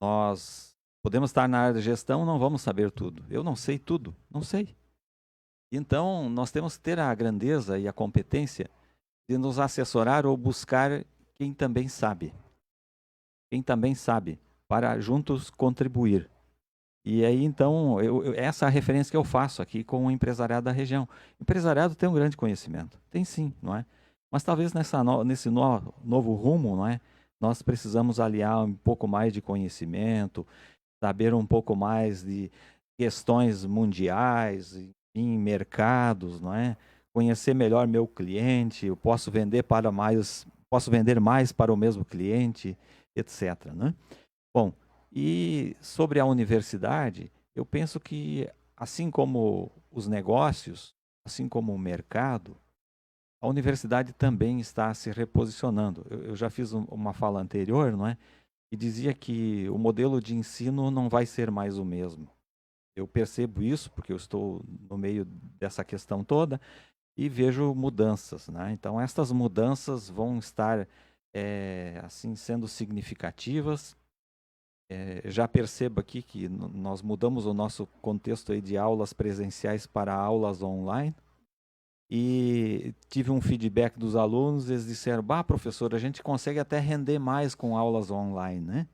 Nós podemos estar na área de gestão, não vamos saber tudo. Eu não sei tudo, não sei. Então, nós temos que ter a grandeza e a competência de nos assessorar ou buscar quem também sabe. Quem também sabe, para juntos contribuir. E aí, então, essa é a referência que eu faço aqui com o empresariado da região. O empresariado tem um grande conhecimento. Tem sim, não é? Mas talvez nesse novo rumo, não é? Nós precisamos aliar um pouco mais de conhecimento, saber um pouco mais de questões mundiais, em mercados, não é? Conhecer melhor meu cliente, eu posso vender mais para o mesmo cliente, etc, né? Bom, e sobre a universidade, eu penso que assim como os negócios, assim como o mercado, a universidade também está se reposicionando. Eu já fiz uma fala anterior, não é? E dizia que o modelo de ensino não vai ser mais o mesmo. Eu percebo isso porque eu estou no meio dessa questão toda e vejo mudanças, né? Então, estas mudanças vão estar assim sendo significativas Já percebo aqui que nós mudamos o nosso contexto aí de aulas presenciais para aulas online. E tive um feedback dos alunos, eles disseram, professor, a gente consegue até render mais com aulas online, né?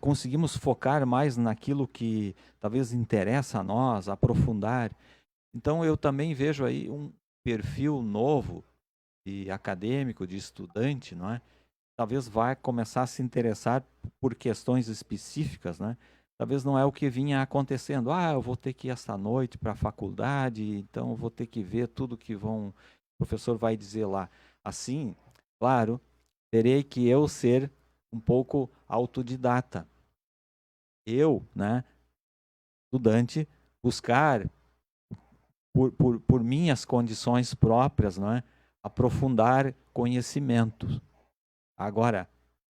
Conseguimos focar mais naquilo que talvez interessa a nós, aprofundar. Então eu também vejo aí um perfil novo de acadêmico, de estudante, não é? Talvez vai começar a se interessar por questões específicas, né? Talvez não é o que vinha acontecendo. Eu vou ter que ir esta noite para a faculdade, então eu vou ter que ver tudo que o professor vai dizer lá. Assim, claro, terei que eu ser um pouco autodidata. Eu, né, estudante, buscar por minhas condições próprias, né, aprofundar conhecimentos. Agora,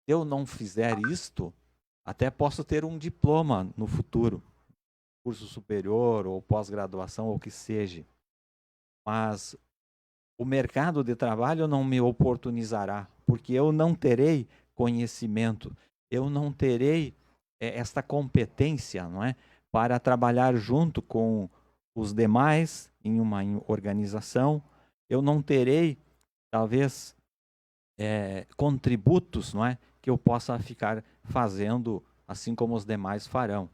se eu não fizer isto, até posso ter um diploma no futuro, curso superior ou pós-graduação ou o que seja, mas o mercado de trabalho não me oportunizará, porque eu não terei conhecimento, eu não terei esta competência, não é, para trabalhar junto com os demais em uma organização, eu não terei, talvez, contributos, não é, que eu possa ficar fazendo assim como os demais farão.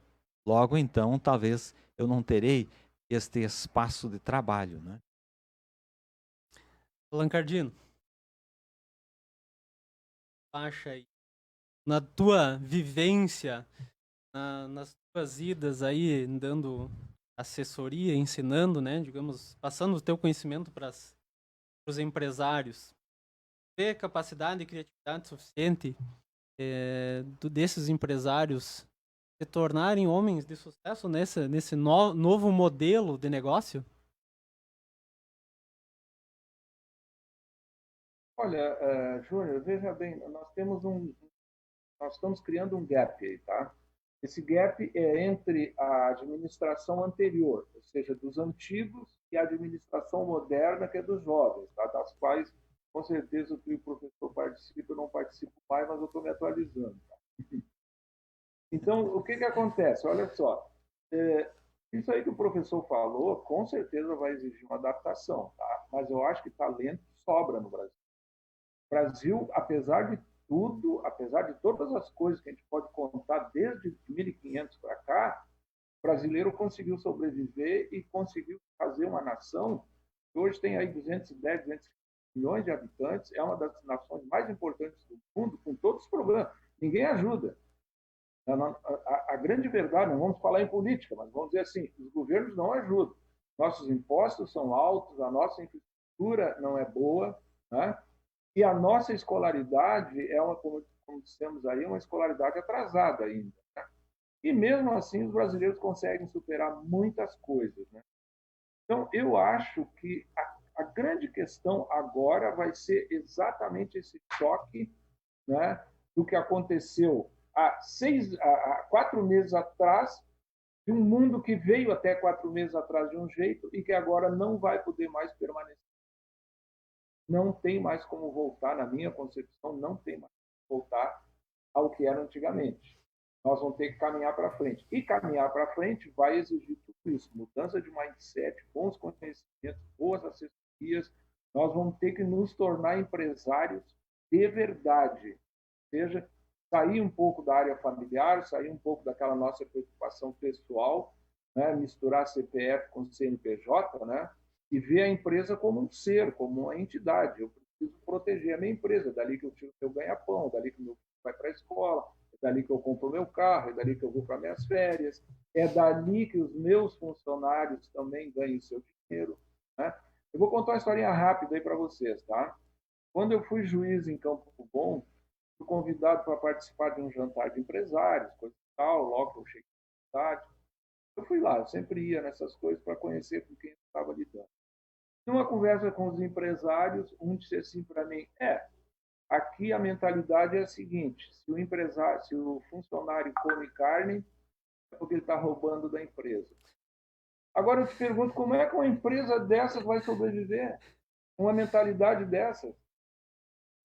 Logo, então, talvez eu não terei este espaço de trabalho, né? Lancardino, acha aí, na tua vivência, nas tuas idas aí, dando assessoria, ensinando, né, digamos, passando o teu conhecimento para os empresários, ter capacidade e criatividade suficiente desses empresários se tornarem homens de sucesso nesse novo modelo de negócio? Olha, Júnior, veja bem, nós estamos criando um gap aí, tá? Esse gap é entre a administração anterior, ou seja, dos antigos, e a administração moderna, que é dos jovens, tá? Das quais, com certeza, o professor participa, eu não participo mais, mas eu estou me atualizando. Tá? Então, o que acontece? Olha só, isso aí que o professor falou, com certeza vai exigir uma adaptação, tá? Mas eu acho que talento sobra no Brasil. O Brasil, apesar de tudo, apesar de todas as coisas que a gente pode contar desde 1500 para cá, o brasileiro conseguiu sobreviver e conseguiu fazer uma nação que hoje tem aí 210, 200 milhões de habitantes, é uma das nações mais importantes do mundo, com todos os problemas. Ninguém ajuda. A grande verdade, não vamos falar em política, mas vamos dizer assim, os governos não ajudam. Nossos impostos são altos, a nossa infraestrutura não é boa, né? E a nossa escolaridade é como dissemos aí, uma escolaridade atrasada ainda. Né? E mesmo assim, os brasileiros conseguem superar muitas coisas. Né? Então, eu acho que a grande questão agora vai ser exatamente esse choque, né, do que aconteceu há 4 meses atrás, de um mundo que veio até 4 meses atrás de um jeito e que agora não vai poder mais permanecer. Não tem mais como voltar, na minha concepção, não tem mais como voltar ao que era antigamente. Nós vamos ter que caminhar para frente. E caminhar para frente vai exigir tudo isso: mudança de mindset, bons conhecimentos, boas assessorias. Nós vamos ter que nos tornar empresários de verdade. Ou seja, sair um pouco da área familiar, sair um pouco daquela nossa preocupação pessoal, né? Misturar CPF com CNPJ, né? E ver a empresa como um ser, como uma entidade. Eu preciso proteger a minha empresa, é dali que eu tiro o meu ganha-pão, é dali que o meu filho vai para a escola, é dali que eu compro o meu carro, é dali que eu vou para minhas férias, é dali que os meus funcionários também ganham o seu dinheiro. Né? Eu vou contar uma historinha rápida aí para vocês, tá? Quando eu fui juiz em Campo Bom, fui convidado para participar de um jantar de empresários, coisa e tal, logo que eu cheguei na cidade. Eu fui lá, eu sempre ia nessas coisas para conhecer com quem eu estava lidando. Numa conversa com os empresários, um disse assim para mim: aqui a mentalidade é a seguinte, se o funcionário come carne, é porque ele está roubando da empresa. Agora eu te pergunto, como é que uma empresa dessas vai sobreviver? Uma mentalidade dessas?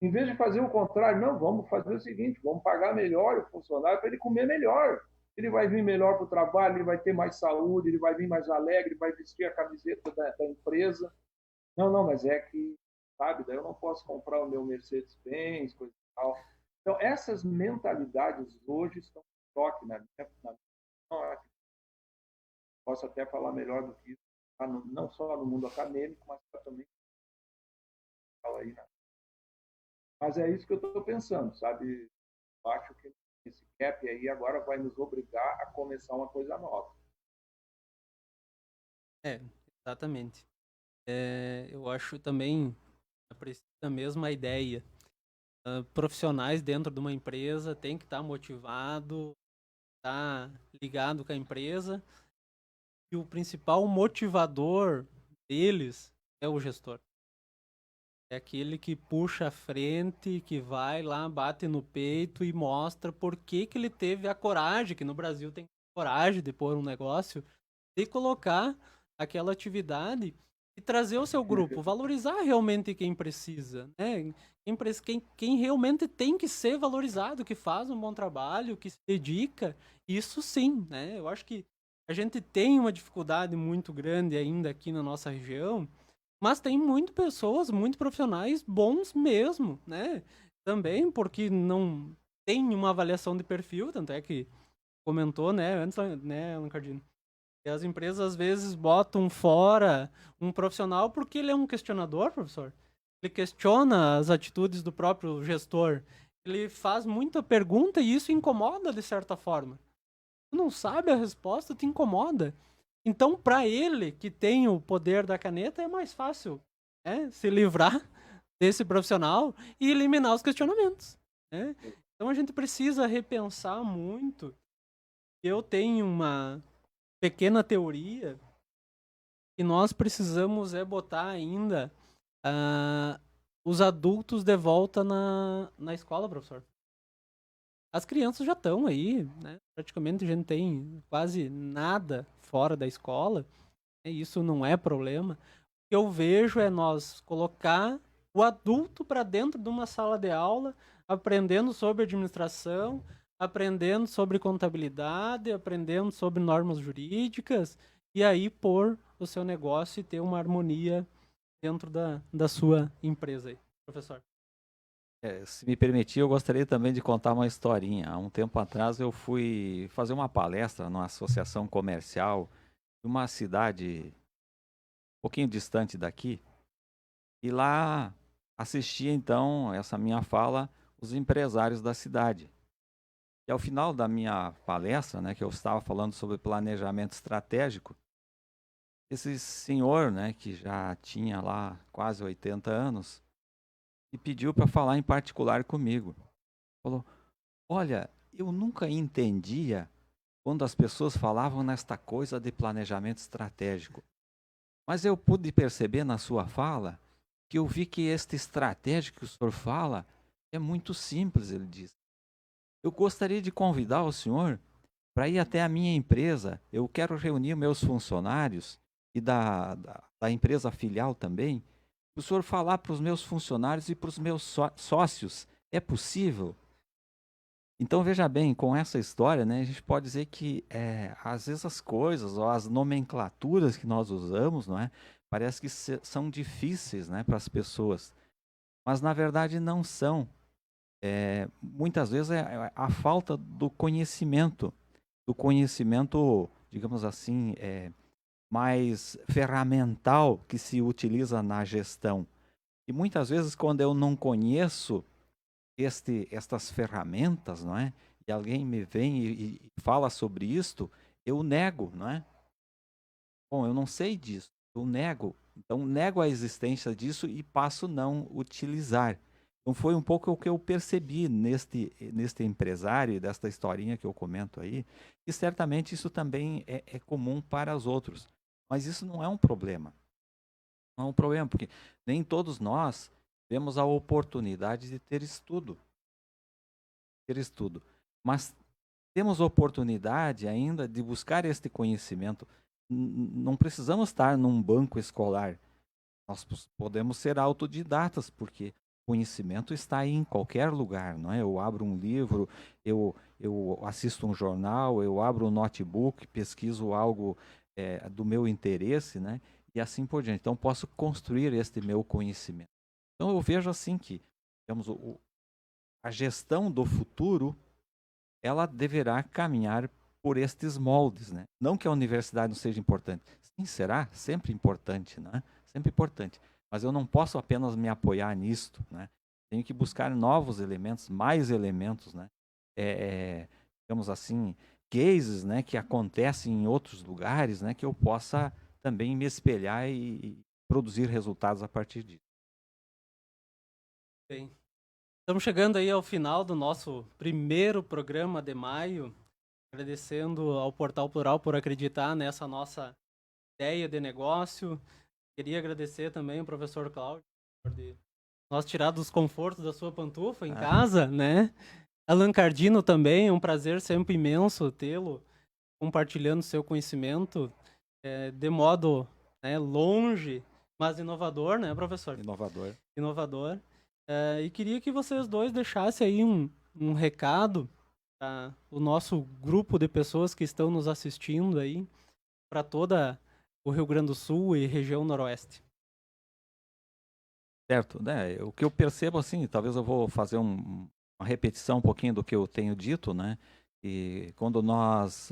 Em vez de fazer o contrário, não, vamos fazer o seguinte, vamos pagar melhor o funcionário para ele comer melhor. Ele vai vir melhor para o trabalho, ele vai ter mais saúde, ele vai vir mais alegre, vai vestir a camiseta da empresa. Não, não, mas é que, sabe, daí eu não posso comprar o meu Mercedes-Benz, coisa e tal. Então, essas mentalidades hoje estão em choque na minha. Posso até falar melhor do que isso, não só no mundo acadêmico, mas também aí, né? Mas é isso que eu estou pensando, sabe? Eu acho que esse cap aí agora vai nos obrigar a começar uma coisa nova. Exatamente. Eu acho também a mesma ideia. Profissionais dentro de uma empresa têm que estar motivado, estar ligado com a empresa, e o principal motivador deles é o gestor. É aquele que puxa a frente, que vai lá, bate no peito e mostra por que ele teve a coragem, que no Brasil tem coragem de pôr um negócio, de colocar aquela atividade e trazer o seu grupo, valorizar realmente quem precisa, né? Quem realmente tem que ser valorizado, que faz um bom trabalho, que se dedica, isso sim, né? Eu acho que a gente tem uma dificuldade muito grande ainda aqui na nossa região, mas tem muitas pessoas, muitos profissionais bons mesmo, né? Também porque não tem uma avaliação de perfil, tanto é que comentou, né, antes, né, Lancardino? E as empresas às vezes botam fora um profissional porque ele é um questionador, professor. Ele questiona as atitudes do próprio gestor. Ele faz muita pergunta e isso incomoda de certa forma. Tu não sabe a resposta, te incomoda. Então, para ele, que tem o poder da caneta, é mais fácil, né, se livrar desse profissional e eliminar os questionamentos, né? Então, a gente precisa repensar muito. Eu tenho uma pequena teoria que nós precisamos botar ainda os adultos de volta na escola, professor. As crianças já estão aí, né? Praticamente a gente tem quase nada fora da escola. Isso não é problema. O que eu vejo é nós colocar o adulto para dentro de uma sala de aula, aprendendo sobre administração, aprendendo sobre contabilidade, aprendendo sobre normas jurídicas, e aí pôr o seu negócio e ter uma harmonia dentro da sua empresa aí, professor. Se me permitir, eu gostaria também de contar uma historinha. Há um tempo atrás eu fui fazer uma palestra numa associação comercial de uma cidade um pouquinho distante daqui. E lá assistia então essa minha fala os empresários da cidade. E ao final da minha palestra, né, que eu estava falando sobre planejamento estratégico, esse senhor, né, que já tinha lá quase 80 anos, me pediu para falar em particular comigo. Falou: olha, eu nunca entendia quando as pessoas falavam nesta coisa de planejamento estratégico. Mas eu pude perceber na sua fala que eu vi que este estratégico que o senhor fala é muito simples, ele disse. Eu gostaria de convidar o senhor para ir até a minha empresa. Eu quero reunir meus funcionários e da empresa filial também. O senhor falar para os meus funcionários e para os meus sócios. É possível? Então, veja bem, com essa história, né, a gente pode dizer que às vezes as coisas ou as nomenclaturas que nós usamos, não é, parece que são difíceis, né, para as pessoas, mas na verdade não são. Muitas vezes é a falta do conhecimento, digamos assim, mais ferramental que se utiliza na gestão. E muitas vezes quando eu não conheço estas ferramentas, não é? E alguém me vem e fala sobre isto, eu nego, não é? Bom, eu não sei disso, eu nego. Então, nego a existência disso e passo a não utilizar. Então, foi um pouco o que eu percebi neste empresário, desta historinha que eu comento aí, e certamente isso também é comum para os outros. Mas isso não é um problema. Não é um problema, porque nem todos nós temos a oportunidade de ter estudo. Mas temos oportunidade ainda de buscar este conhecimento. Não precisamos estar num banco escolar. Nós podemos ser autodidatas, porque conhecimento está aí em qualquer lugar, não é? Eu abro um livro, eu assisto um jornal, eu abro um notebook, pesquiso algo do meu interesse, né? E assim por diante. Então, posso construir este meu conhecimento. Então, eu vejo assim que, digamos, a gestão do futuro, ela deverá caminhar por estes moldes, né? Não que a universidade não seja importante. Sim, será sempre importante, né? Sempre importante. Mas eu não posso apenas me apoiar nisto, né? Tenho que buscar novos elementos, mais elementos, né? Digamos assim, cases, né, que acontecem em outros lugares, né, que eu possa também me espelhar e produzir resultados a partir disso. Bem, estamos chegando aí ao final do nosso primeiro programa de maio, agradecendo ao Portal Plural por acreditar nessa nossa ideia de negócio. Queria agradecer também ao professor Cláudio por nós tirar dos confortos da sua pantufa em casa, né? Alan Cardino também, é um prazer sempre imenso tê-lo compartilhando seu conhecimento de modo, né, longe, mas inovador, né, professor? Inovador. Inovador. E queria que vocês dois deixassem aí um recado para o nosso grupo de pessoas que estão nos assistindo aí, para toda o Rio Grande do Sul e região noroeste. Certo, né? O que eu percebo assim, talvez eu vou fazer uma repetição um pouquinho do que eu tenho dito, né? E quando nós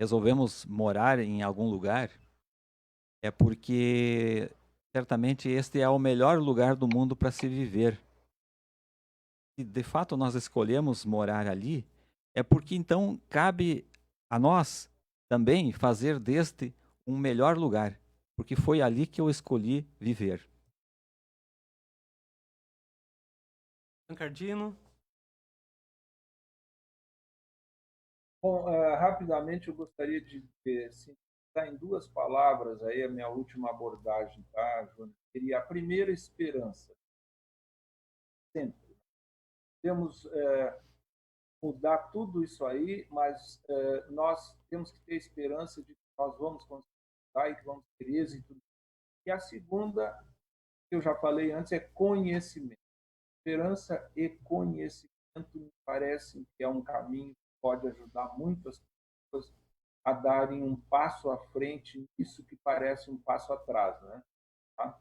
resolvemos morar em algum lugar, é porque certamente este é o melhor lugar do mundo para se viver. E de fato nós escolhemos morar ali, é porque então cabe a nós também fazer deste um melhor lugar, porque foi ali que eu escolhi viver. Cardino. Bom, rapidamente eu gostaria de sintetizar em 2 palavras aí a minha última abordagem, tá, Júnior? Seria a primeira, esperança. Sempre. Temos mudar tudo isso aí, mas nós temos que ter esperança de que nós vamos conseguir e que vamos ter êxito. E a segunda, que eu já falei antes, é conhecimento. Esperança e conhecimento me parece que é um caminho que pode ajudar muitas pessoas a darem um passo à frente nisso que parece um passo atrás, né? Tá?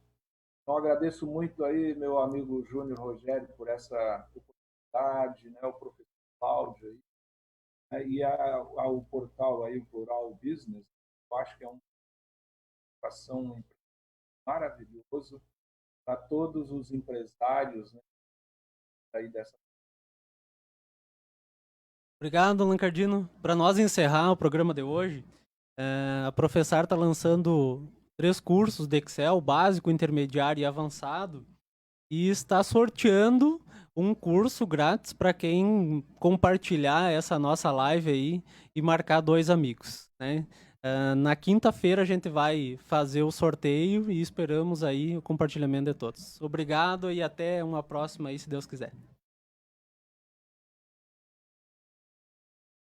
Então, agradeço muito aí meu amigo Júnior Rogério por essa oportunidade, né? O professor Cláudio aí, né? E ao portal aí, o Plural Business, eu acho que é uma educação maravilhosa para todos os empresários, né? Aí dessa. Obrigado, Alan Cardino. Para nós encerrar o programa de hoje, a Professar está lançando 3 cursos de Excel, básico, intermediário e avançado, e está sorteando um curso grátis para quem compartilhar essa nossa live aí e marcar 2 amigos, né? Na quinta-feira a gente vai fazer o sorteio e esperamos aí o compartilhamento de todos. Obrigado e até uma próxima aí, se Deus quiser.